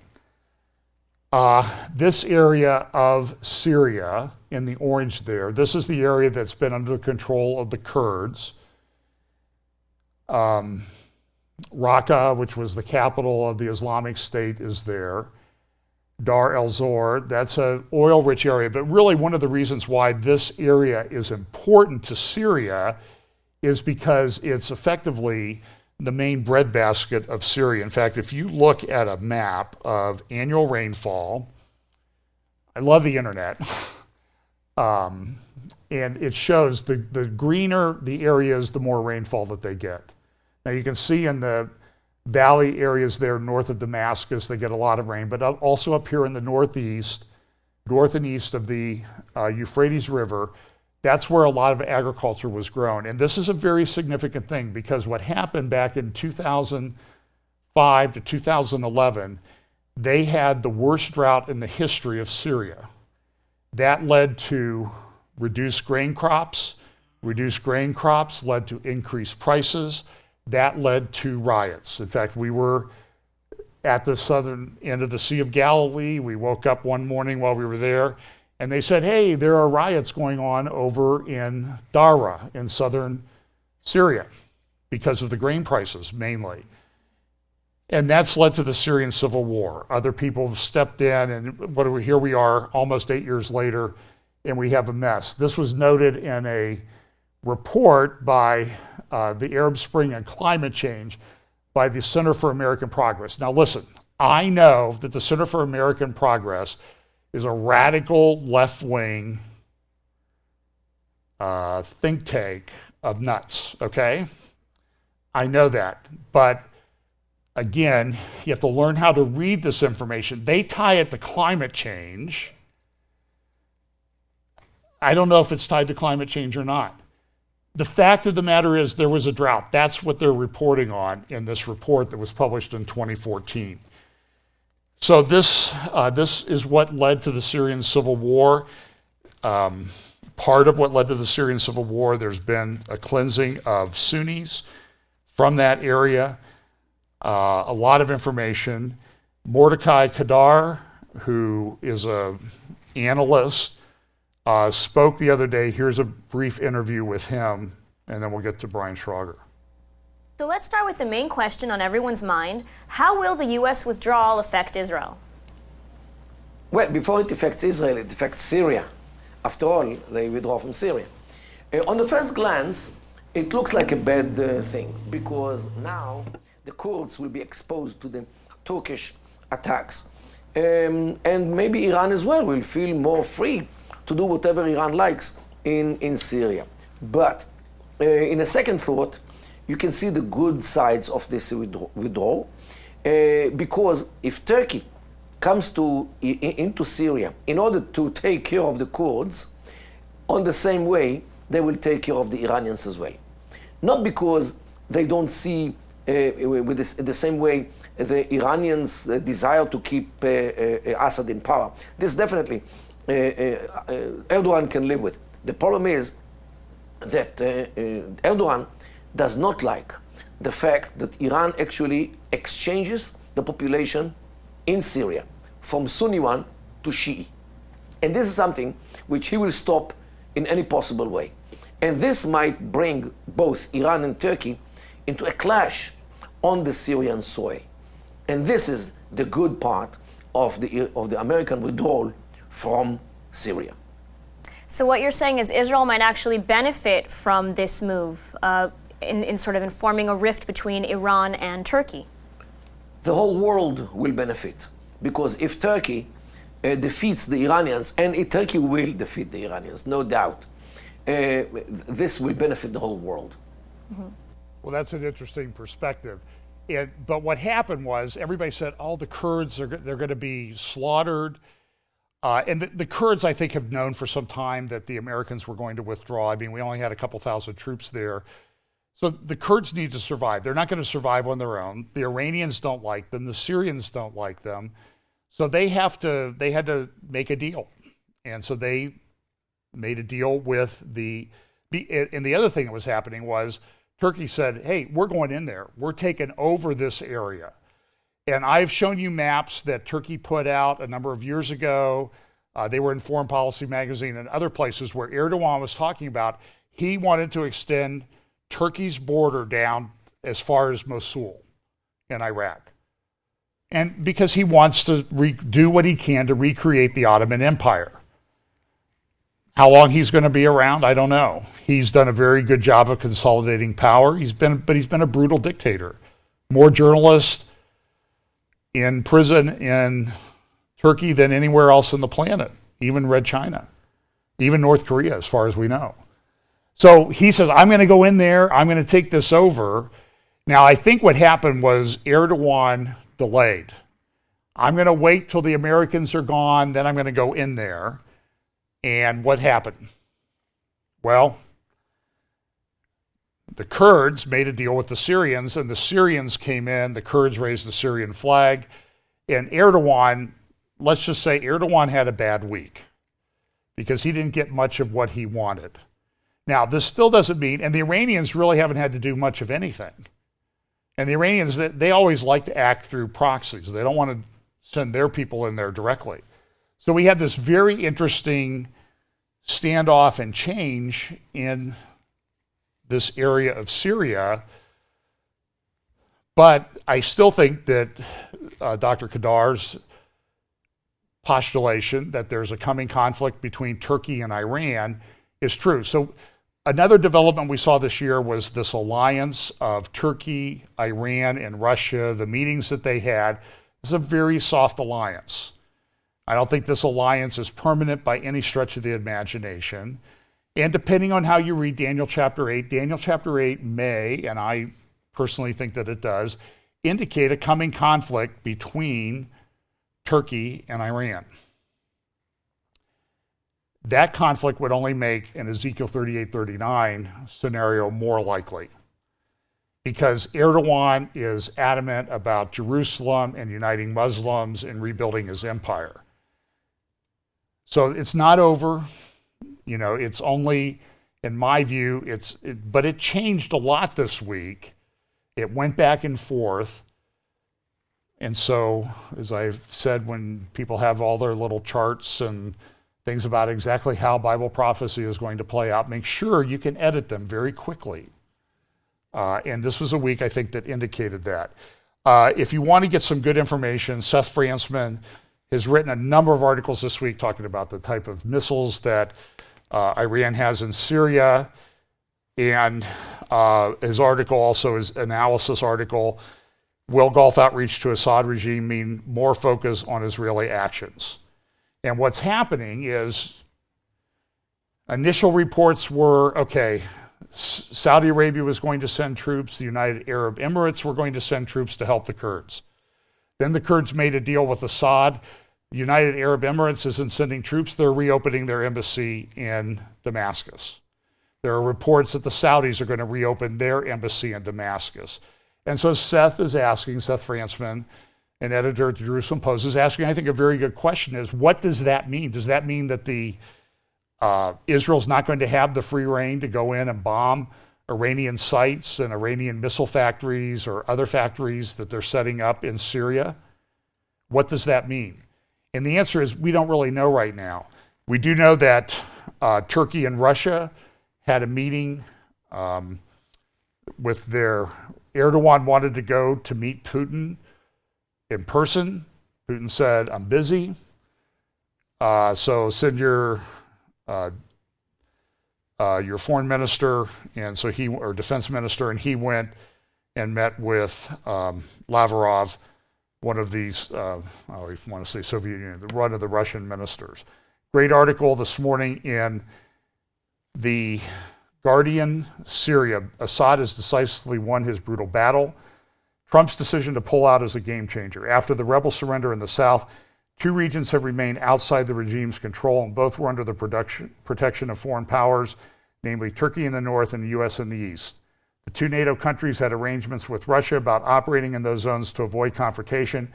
This area of Syria, in the orange there, this is the area that's been under control of the Kurds. Raqqa, which was the capital of the Islamic State, is there. Dar el-Zor, that's an oil-rich area. But really one of the reasons why this area is important to Syria is because it's effectively the main breadbasket of Syria. In fact, if you look at a map of annual rainfall, I love the internet, and it shows the greener the areas, the more rainfall that they get. Now you can see in the valley areas there north of Damascus, they get a lot of rain, but also up here in the northeast, north and east of the Euphrates River, that's where a lot of agriculture was grown. And this is a very significant thing because what happened back in 2005 2005 to 2011, they had the worst drought in the history of Syria. That led to reduced grain crops. Reduced grain crops led to increased prices. That led to riots. In fact, we were at the southern end of the Sea of Galilee. We woke up one morning while we were there, and they said, hey, there are riots going on over in Dara in southern Syria because of the grain prices mainly. And that's led to the Syrian civil war. Other people have stepped in, and here we are almost 8 years later, and we have a mess. This was noted in a report by the Arab Spring and Climate Change by the Center for American Progress. Now listen, I know that the Center for American Progress is a radical left-wing think tank of nuts, okay? I know that, but again, you have to learn how to read this information. They tie it to climate change. I don't know if it's tied to climate change or not. The fact of the matter is there was a drought. That's what they're reporting on in this report that was published in 2014. So this is what led to the Syrian civil war. Part of what led to the Syrian civil war, there's been a cleansing of Sunnis from that area. A lot of information. Mordecai Kadar, who is an analyst, spoke the other day. Here's a brief interview with him, and then we'll get to Brian Schrager. So let's start with the main question on everyone's mind. How will the U.S. withdrawal affect Israel? Well, before it affects Israel, it affects Syria. After all, they withdraw from Syria. On the first glance, it looks like a bad thing, because now the Kurds will be exposed to the Turkish attacks. And maybe Iran as well will feel more free to do whatever Iran likes in Syria. But in a second thought, you can see the good sides of this withdrawal, because if Turkey comes into Syria in order to take care of the Kurds, on the same way, they will take care of the Iranians as well. Not because they don't see with the same way the Iranians desire to keep Assad in power. This definitely Erdogan can live with. The problem is that Erdogan does not like the fact that Iran actually exchanges the population in Syria from Sunni one to Shi'i. And this is something which he will stop in any possible way. And this might bring both Iran and Turkey into a clash on the Syrian soil. And this is the good part of the American withdrawal from Syria. So what you're saying is Israel might actually benefit from this move in sort of informing a rift between Iran and Turkey. The whole world will benefit, because if Turkey defeats the Iranians, and Turkey will defeat the Iranians, no doubt, this will benefit the whole world. Mm-hmm. Well, that's an interesting perspective. But what happened was everybody said, oh, the Kurds, they're going to be slaughtered. And the Kurds, I think, have known for some time that the Americans were going to withdraw. I mean, we only had a couple thousand troops there. So the Kurds need to survive. They're not going to survive on their own. The Iranians don't like them. The Syrians don't like them. So they had to make a deal. And so they made a deal with and the other thing that was happening was Turkey said, hey, we're going in there. We're taking over this area. And I've shown you maps that Turkey put out a number of years ago. They were in Foreign Policy magazine and other places where Erdogan was talking about he wanted to extend Turkey's border down as far as Mosul in Iraq. And because he wants to do what he can to recreate the Ottoman Empire. How long he's going to be around, I don't know. He's done a very good job of consolidating power. But he's been a brutal dictator. More journalists in prison in Turkey than anywhere else on the planet, even Red China, even North Korea, as far as we know. So he says, I'm going to go in there, I'm going to take this over. Now, I think what happened was Erdogan delayed. I'm going to wait till the Americans are gone, then I'm going to go in there. And what happened? Well, the Kurds made a deal with the Syrians, and the Syrians came in, the Kurds raised the Syrian flag, and Erdogan, let's just say Erdogan had a bad week because he didn't get much of what he wanted. Now, this still doesn't mean, and the Iranians really haven't had to do much of anything. And the Iranians, they always like to act through proxies. They don't want to send their people in there directly. So we had this very interesting standoff and change in this area of Syria. But I still think that Dr. Kadar's postulation that there's a coming conflict between Turkey and Iran is true. So another development we saw this year was this alliance of Turkey, Iran, and Russia, the meetings that they had. It's a very soft alliance. I don't think this alliance is permanent by any stretch of the imagination. And depending on how you read Daniel chapter 8 may, and I personally think that it does, indicate a coming conflict between Turkey and Iran. That conflict would only make an Ezekiel 38-39 scenario more likely, because Erdogan is adamant about Jerusalem and uniting Muslims and rebuilding his empire. So it's not over. You know, it's only, in my view, but it changed a lot this week. It went back and forth. And so, as I've said, when people have all their little charts and things about exactly how Bible prophecy is going to play out, make sure you can edit them very quickly. And this was a week, I think, that indicated that. If you want to get some good information, Seth Fransman has written a number of articles this week talking about the type of missiles that Iran has in Syria. And his article also is an analysis article. Will Gulf outreach to Assad regime mean more focus on Israeli actions? And what's happening is initial reports were, okay, Saudi Arabia was going to send troops, the United Arab Emirates were going to send troops to help the Kurds. Then the Kurds made a deal with Assad. The United Arab Emirates isn't sending troops, they're reopening their embassy in Damascus. There are reports that the Saudis are going to reopen their embassy in Damascus. And so Seth Fransman, an editor at the Jerusalem Post, is asking, I think, a very good question is, what does that mean? Does that mean that Israel's not going to have the free reign to go in and bomb Iranian sites and Iranian missile factories or other factories that they're setting up in Syria? What does that mean? And the answer is, we don't really know right now. We do know that Turkey and Russia had a meeting with Erdogan wanted to go to meet Putin in person. Putin said, I'm busy. So send your foreign minister, and so or defense minister, and he went and met with Lavrov, one of these, I want to say Soviet Union, one of the Russian ministers. Great article this morning in The Guardian, Syria. Assad has decisively won his brutal battle. Trump's decision to pull out is a game changer. After the rebel surrender in the south, two regions have remained outside the regime's control, and both were under the protection of foreign powers, namely Turkey in the north and the U.S. in the east. The two NATO countries had arrangements with Russia about operating in those zones to avoid confrontation,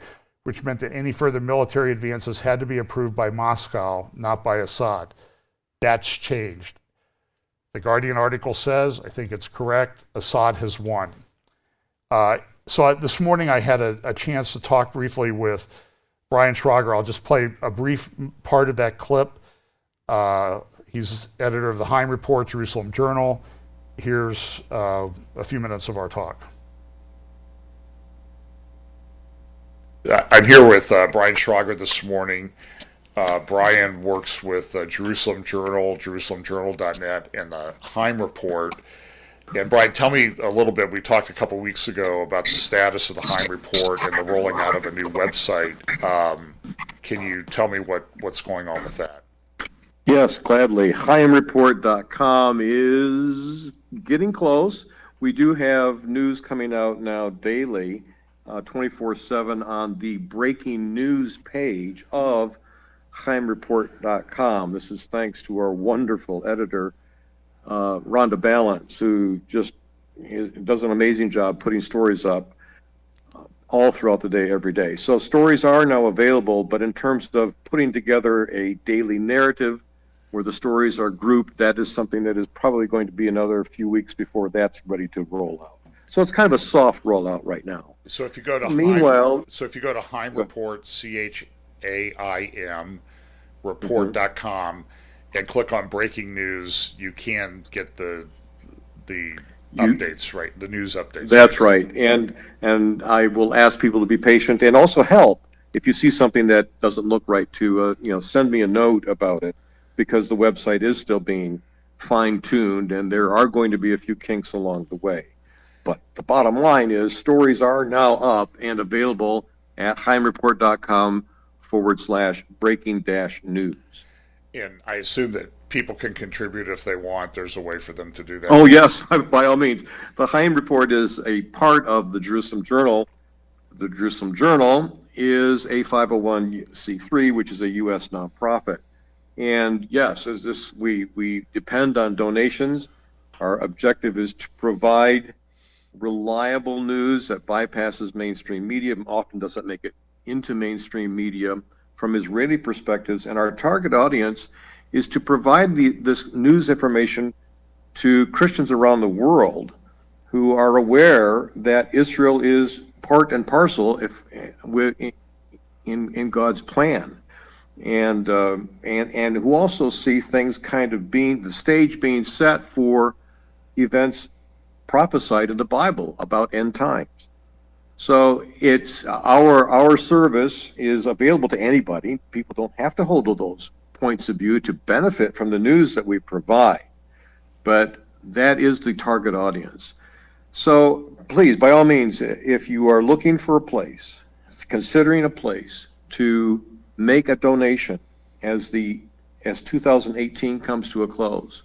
which meant that any further military advances had to be approved by Moscow, not by Assad. That's changed. The Guardian article says, I think it's correct, Assad has won. So this morning I had a chance to talk briefly with Brian Schrager. I'll just play a brief part of that clip. He's editor of the Heim Report, Jerusalem Journal. Here's a few minutes of our talk. I'm here with Brian Schrager this morning. Brian works with Jerusalem Journal, jerusalemjournal.net, and the Heim Report. And Brian, tell me a little bit. We talked a couple weeks ago about the status of the Heim Report and the rolling out of a new website. Can you tell me what's going on with that? Yes, gladly. HeimReport.com is getting close. We do have news coming out now daily, 24/7 on the breaking news page of HeimReport.com. This is thanks to our wonderful editor, Rhonda Balance, who just does an amazing job putting stories up all throughout the day, every day. So stories are now available, but in terms of putting together a daily narrative where the stories are grouped, that is something that is probably going to be another few weeks before that's ready to roll out. So it's kind of a soft rollout right now. So if you go to Meanwhile, Heim Report, CHAIM report.com, and click on breaking news, you can get the updates, right? The news updates. That's right. And I will ask people to be patient and also help if you see something that doesn't look right to send me a note about it, because the website is still being fine-tuned and there are going to be a few kinks along the way. But the bottom line is stories are now up and available at heimreport.com/breaking-news. And I assume that people can contribute if they want. There's a way for them to do that. Oh, yes, by all means. The Haim Report is a part of the Jerusalem Journal. The Jerusalem Journal is a 501c3, which is a U.S. nonprofit. And yes, as this, we depend on donations. Our objective is to provide reliable news that bypasses mainstream media, often doesn't make it into mainstream media from Israeli perspectives. And our target audience is to provide this news information to Christians around the world who are aware that Israel is part and parcel in God's plan, and who also see things kind of being the stage being set for events prophesied in the Bible about end times. So it's our service is available to anybody. People don't have to hold to those points of view to benefit from the news that we provide, but that is the target audience. So please, by all means, if you are looking for a place, considering a place to make a donation as 2018 comes to a close,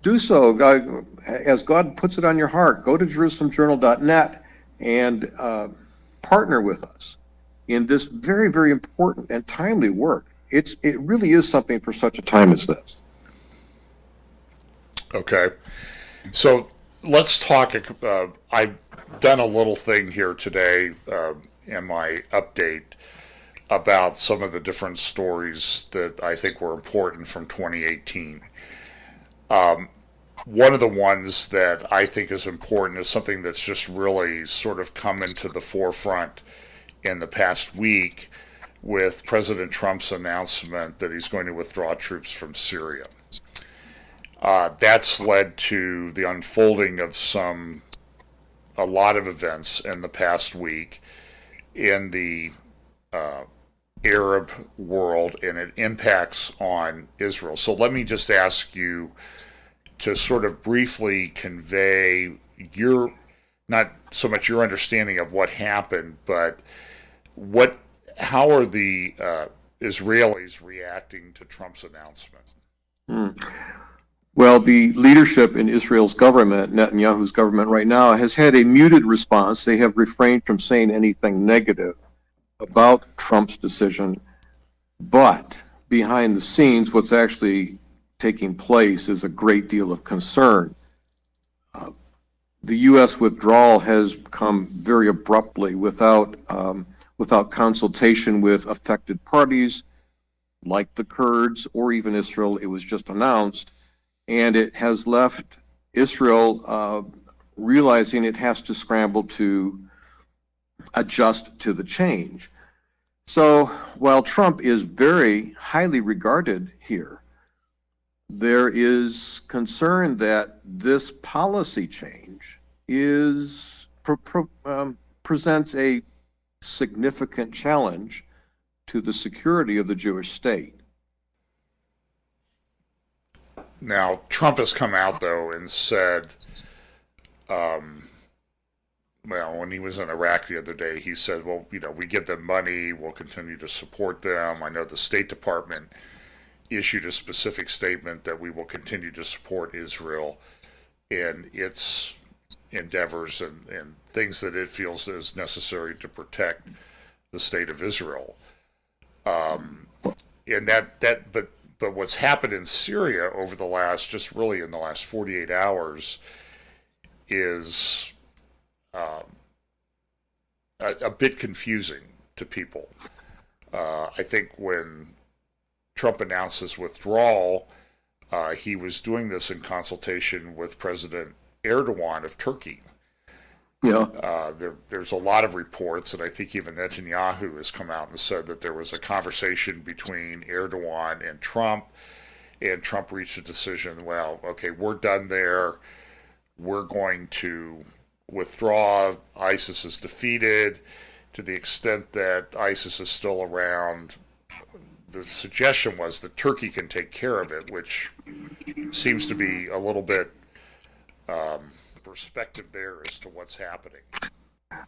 do so. As God puts it on your heart, go to jerusalemjournal.net and partner with us in this very, very important and timely work. It really is something for such a time as this. Okay. So let's talk. I've done a little thing here today in my update about some of the different stories that I think were important from 2018. One of the ones that I think is important is something that's just really sort of come into the forefront in the past week with President Trump's announcement that he's going to withdraw troops from Syria. That's led to the unfolding of a lot of events in the past week in the Arab world, and it impacts on Israel. So let me just ask you to sort of briefly convey not so much your understanding of what happened, but how are the Israelis reacting to Trump's announcement? Well, the leadership in Israel's government, Netanyahu's government right now, has had a muted response. They have refrained from saying anything negative about Trump's decision. But behind the scenes, what's actually taking place is a great deal of concern. The U.S. withdrawal has come very abruptly without consultation with affected parties like the Kurds or even Israel. It was just announced. And it has left Israel realizing it has to scramble to adjust to the change. So while Trump is very highly regarded here, there is concern that this policy change presents a significant challenge to the security of the Jewish state. Now, Trump has come out, though, and said, when he was in Iraq the other day, he said, well, we give them money, we'll continue to support them. I know the State Department issued a specific statement that we will continue to support Israel in its endeavors and things that it feels is necessary to protect the state of Israel. But what's happened in Syria over the last 48 hours is a bit confusing to people. I think when Trump announced his withdrawal, he was doing this in consultation with President Erdogan of Turkey. Yeah. There's a lot of reports, and I think even Netanyahu has come out and said that there was a conversation between Erdogan and Trump reached a decision, well, okay, we're done there. We're going to withdraw. ISIS is defeated. To the extent that ISIS is still around, the suggestion was that Turkey can take care of it, which seems to be a little bit perspective there as to what's happening.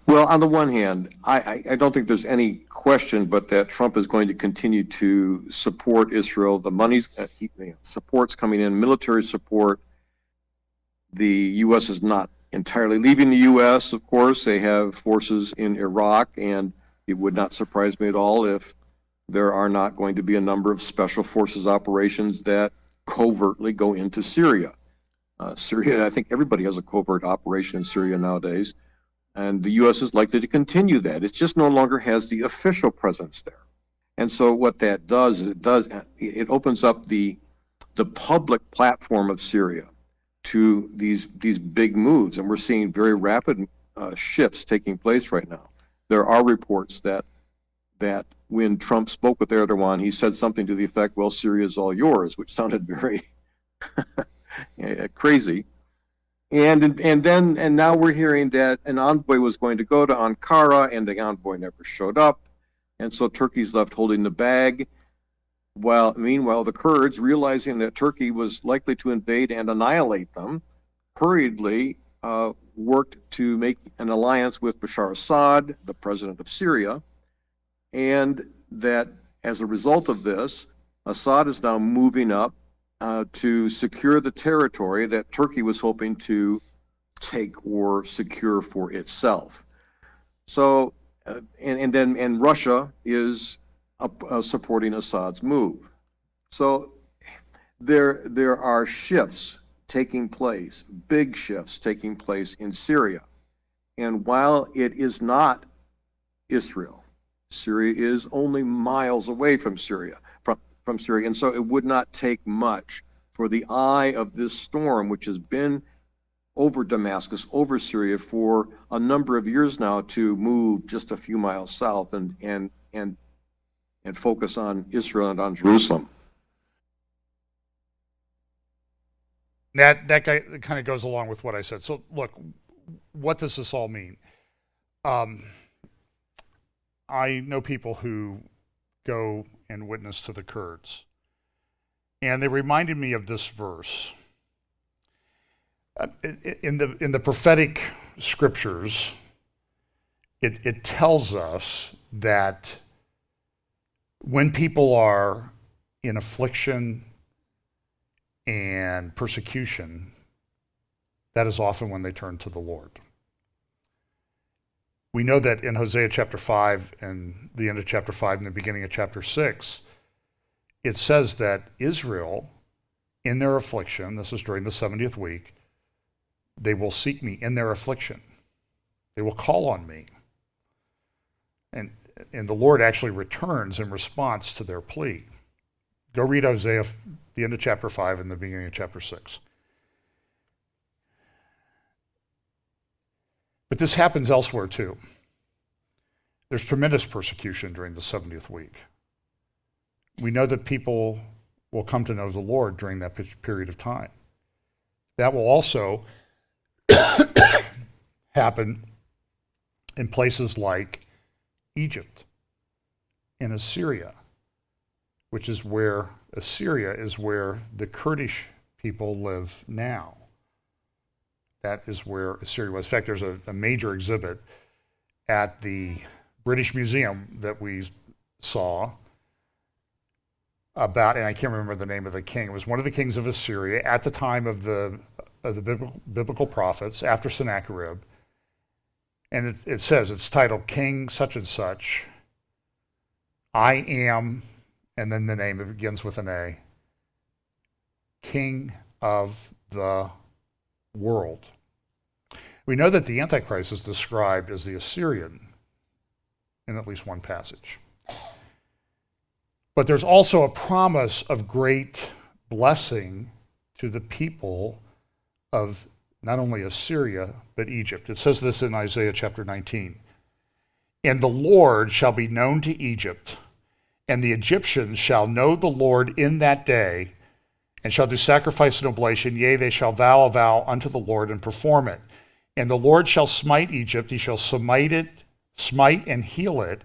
Well, on the one hand, I don't think there's any question but that Trump is going to continue to support Israel. The money's support's coming in, military support. The U.S. is not entirely leaving the U.S., of course. They have forces in Iraq, and it would not surprise me at all if there are not going to be a number of special forces operations that covertly go into Syria. Syria, I think everybody has a covert operation in Syria nowadays, and the U.S. is likely to continue that. It just no longer has the official presence there. And so what that does is it opens up the public platform of Syria to these big moves, and we're seeing very rapid shifts taking place right now. There are reports that when Trump spoke with Erdogan, he said something to the effect, well, Syria is all yours, which sounded very crazy. And now we're hearing that an envoy was going to go to Ankara, and the envoy never showed up. And so Turkey's left holding the bag. Meanwhile, the Kurds, realizing that Turkey was likely to invade and annihilate them, hurriedly worked to make an alliance with Bashar Assad, the president of Syria, and that as a result of this, Assad is now moving up to secure the territory that Turkey was hoping to take or secure for itself. So, and Russia is supporting Assad's move. So there are shifts taking place, big shifts taking place in Syria. And while it is not Israel, Syria is only miles away from Syria, from Syria. And so it would not take much for the eye of this storm, which has been over Damascus, over Syria for a number of years now, to move just a few miles south and focus on Israel and on Jerusalem. That kind of goes along with what I said. So look, what does this all mean? I know people who go and witness to the Kurds, and they reminded me of this verse. In the prophetic scriptures, it tells us that when people are in affliction and persecution, that is often when they turn to the Lord. We know that in Hosea chapter 5 and the end of chapter 5 and the beginning of chapter 6, it says that Israel, in their affliction, this is during the 70th week, they will seek me in their affliction. They will call on me. And the Lord actually returns in response to their plea. Go read Hosea, the end of chapter 5 and the beginning of chapter 6. But this happens elsewhere too. There's tremendous persecution during the 70th week. We know that people will come to know the Lord during that period of time. That will also happen in places like Egypt and Assyria, which is where Assyria is where the Kurdish people live now. That is where Assyria was. In fact, there's a major exhibit at the British Museum that we saw about, and I can't remember the name of the king. It was one of the kings of Assyria at the time of the biblical prophets, after Sennacherib. And it says, it's titled King such and such, I am, and then the name, it begins with an A, King of the world. We know that the Antichrist is described as the Assyrian in at least one passage. But there's also a promise of great blessing to the people of not only Assyria, but Egypt. It says this in Isaiah chapter 19. And the Lord shall be known to Egypt, and the Egyptians shall know the Lord in that day, and shall do sacrifice and oblation. Yea, they shall vow a vow unto the Lord and perform it. And the Lord shall smite Egypt, he shall smite and heal it,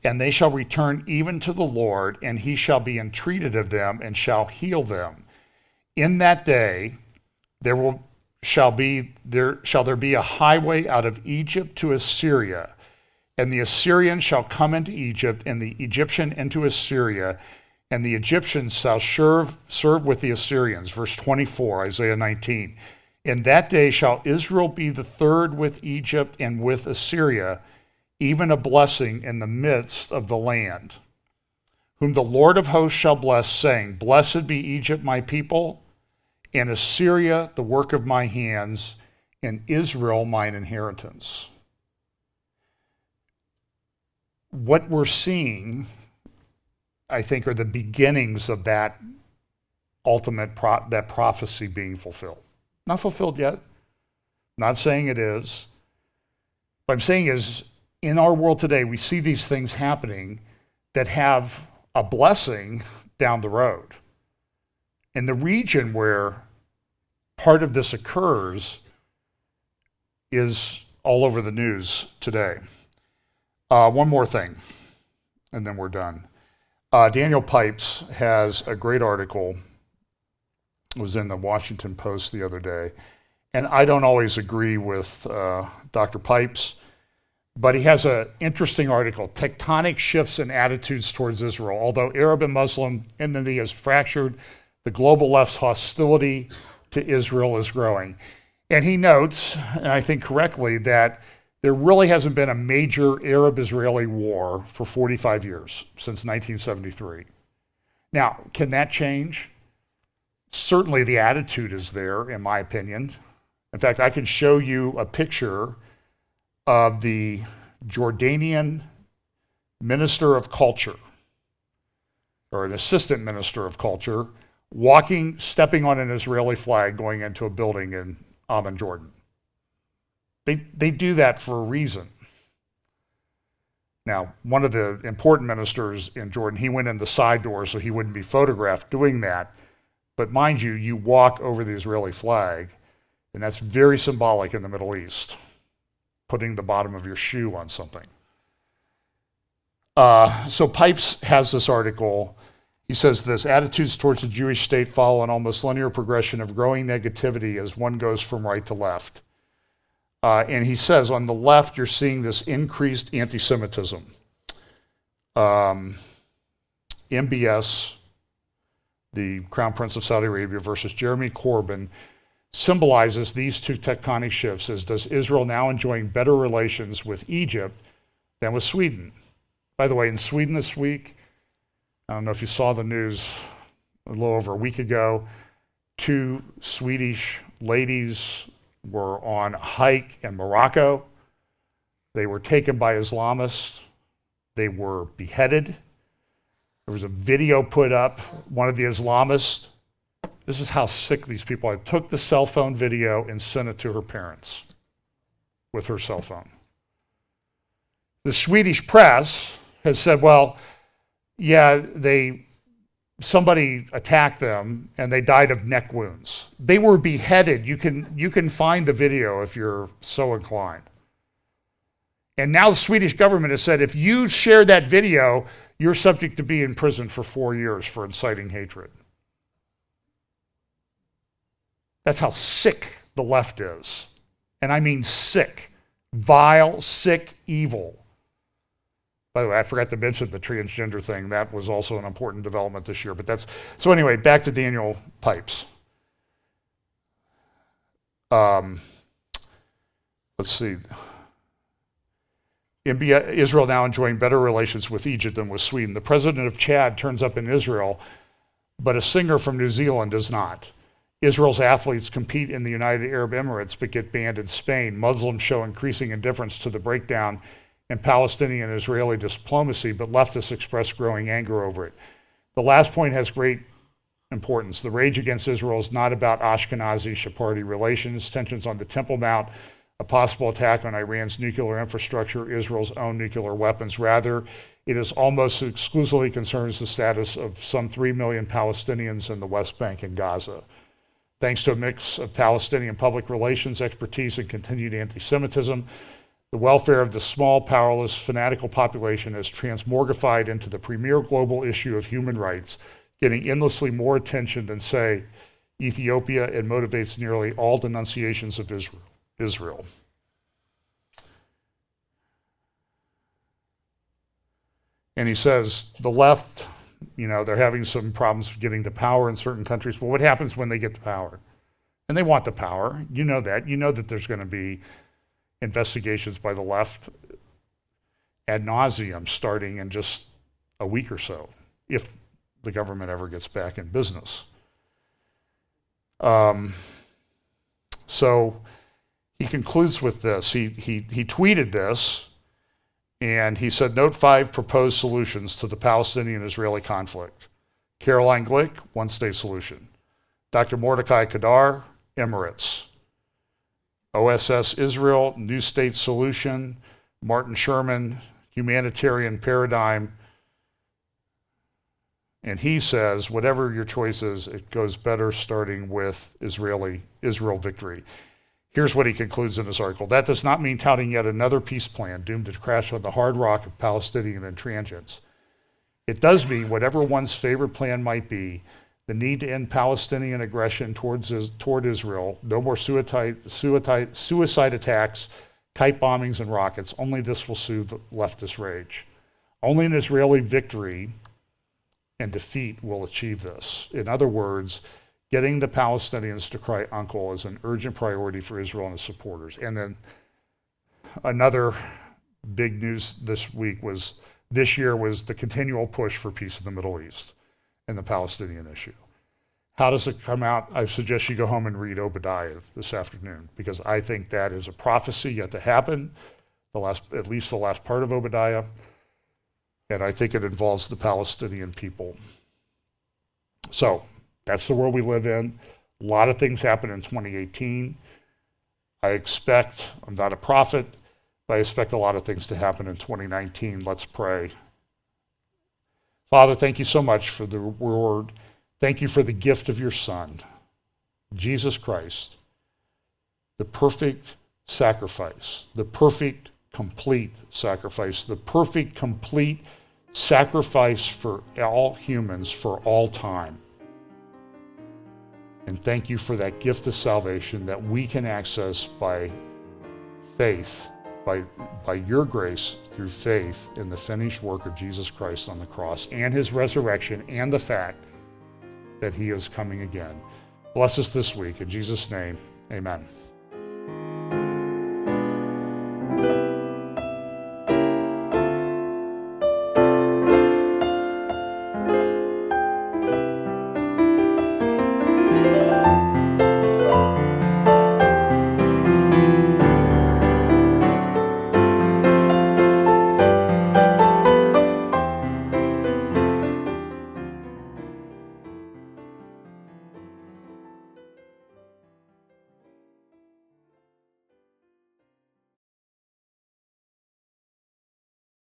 and they shall return even to the Lord, and he shall be entreated of them, and shall heal them. In that day shall there be a highway out of Egypt to Assyria, and the Assyrian shall come into Egypt, and the Egyptian into Assyria, and the Egyptians shall serve with the Assyrians. Verse 24, Isaiah 19. In that day shall Israel be the third with Egypt and with Assyria, even a blessing in the midst of the land, whom the Lord of hosts shall bless, saying, Blessed be Egypt, my people, and Assyria, the work of my hands, and Israel, mine inheritance. What we're seeing, I think, are the beginnings of that ultimate that prophecy being fulfilled. Not fulfilled yet. Not saying it is. What I'm saying is, in our world today, we see these things happening that have a blessing down the road. And the region where part of this occurs is all over the news today. One more thing, and then we're done. Daniel Pipes has a great article. It was in the Washington Post the other day. And I don't always agree with Dr. Pipes, but he has an interesting article, Tectonic Shifts in Attitudes Towards Israel. Although Arab and Muslim enmity has fractured, the global left's hostility to Israel is growing. And he notes, and I think correctly, that there really hasn't been a major Arab-Israeli war for 45 years, since 1973. Now, can that change? Certainly the attitude is there, in my opinion. In fact, I can show you a picture of the Jordanian Minister of Culture, or an Assistant Minister of Culture, stepping on an Israeli flag going into a building in Amman, Jordan. They do that for a reason. Now, one of the important ministers in Jordan, he went in the side door so he wouldn't be photographed doing that. But mind you, you walk over the Israeli flag, and that's very symbolic in the Middle East, putting the bottom of your shoe on something. So Pipes has this article. He says this: attitudes towards the Jewish state follow an almost linear progression of growing negativity as one goes from right to left. And he says on the left, you're seeing this increased anti-Semitism. MBS, the Crown Prince of Saudi Arabia versus Jeremy Corbyn, symbolizes these two tectonic shifts as does Israel now enjoying better relations with Egypt than with Sweden. By the way, in Sweden this week, I don't know if you saw the news a little over a week ago, 2 Swedish ladies were on a hike in Morocco. They were taken by Islamists. They were beheaded. There was a video put up. One of the Islamists, this is how sick these people are, took the cell phone video and sent it to her parents with her cell phone. The Swedish press has said, well, yeah, somebody attacked them and they died of neck wounds. They were beheaded. You can find the video if you're so inclined. And now the Swedish government has said, if you share that video, you're subject to be in prison for 4 years for inciting hatred. That's how sick the left is. And I mean sick, vile, sick, evil. By the way, I forgot to mention the transgender thing. That was also an important development this year. But so anyway, back to Daniel Pipes. Let's see. Israel now enjoying better relations with Egypt than with Sweden. The president of Chad turns up in Israel, but a singer from New Zealand does not. Israel's athletes compete in the United Arab Emirates but get banned in Spain. Muslims show increasing indifference to the breakdown in Palestinian-Israeli diplomacy, but leftists express growing anger over it. The last point has great importance. The rage against Israel is not about Ashkenazi-Sephardi relations, tensions on the Temple Mount, a possible attack on Iran's nuclear infrastructure, Israel's own nuclear weapons. Rather, it is almost exclusively concerns the status of some 3 million Palestinians in the West Bank and Gaza. Thanks to a mix of Palestinian public relations expertise and continued anti-Semitism, the welfare of the small, powerless, fanatical population has transmorgified into the premier global issue of human rights, getting endlessly more attention than, say, Ethiopia, and motivates nearly all denunciations of Israel. And he says the left, they're having some problems getting to power in certain countries. Well, what happens when they get to power? And they want the power. You know that. You know that there's going to be investigations by the left ad nauseum starting in just a week or so, if the government ever gets back in business. So he concludes with this. He tweeted this, and he said, Note 5 proposed solutions to the Palestinian-Israeli conflict. Caroline Glick, one-state solution. Dr. Mordecai Kadar, Emirates. OSS Israel, new state solution. Martin Sherman, humanitarian paradigm. And he says, whatever your choice is, it goes better starting with Israel victory. Here's what he concludes in his article. That does not mean touting yet another peace plan doomed to crash on the hard rock of Palestinian intransigence. It does mean, whatever one's favorite plan might be, the need to end Palestinian aggression toward Israel, no more suicide attacks, kite bombings, and rockets. Only this will soothe leftist rage. Only an Israeli victory and defeat will achieve this. In other words, getting the Palestinians to cry uncle is an urgent priority for Israel and its supporters. And then another big news this year was the continual push for peace in the Middle East and the Palestinian issue. How does it come out? I suggest you go home and read Obadiah this afternoon, because I think that is a prophecy yet to happen, at least the last part of Obadiah, and I think it involves the Palestinian people. So that's the world we live in. A lot of things happened in 2018. I'm not a prophet, but I expect a lot of things to happen in 2019. Let's pray. Father, thank you so much for the word. Thank you for the gift of your Son, Jesus Christ, the perfect sacrifice, the perfect, complete sacrifice, the perfect, complete sacrifice for all humans for all time. And thank you for that gift of salvation that we can access by faith, by your grace, through faith in the finished work of Jesus Christ on the cross and his resurrection and the fact that he is coming again. Bless us this week. In Jesus' name, amen.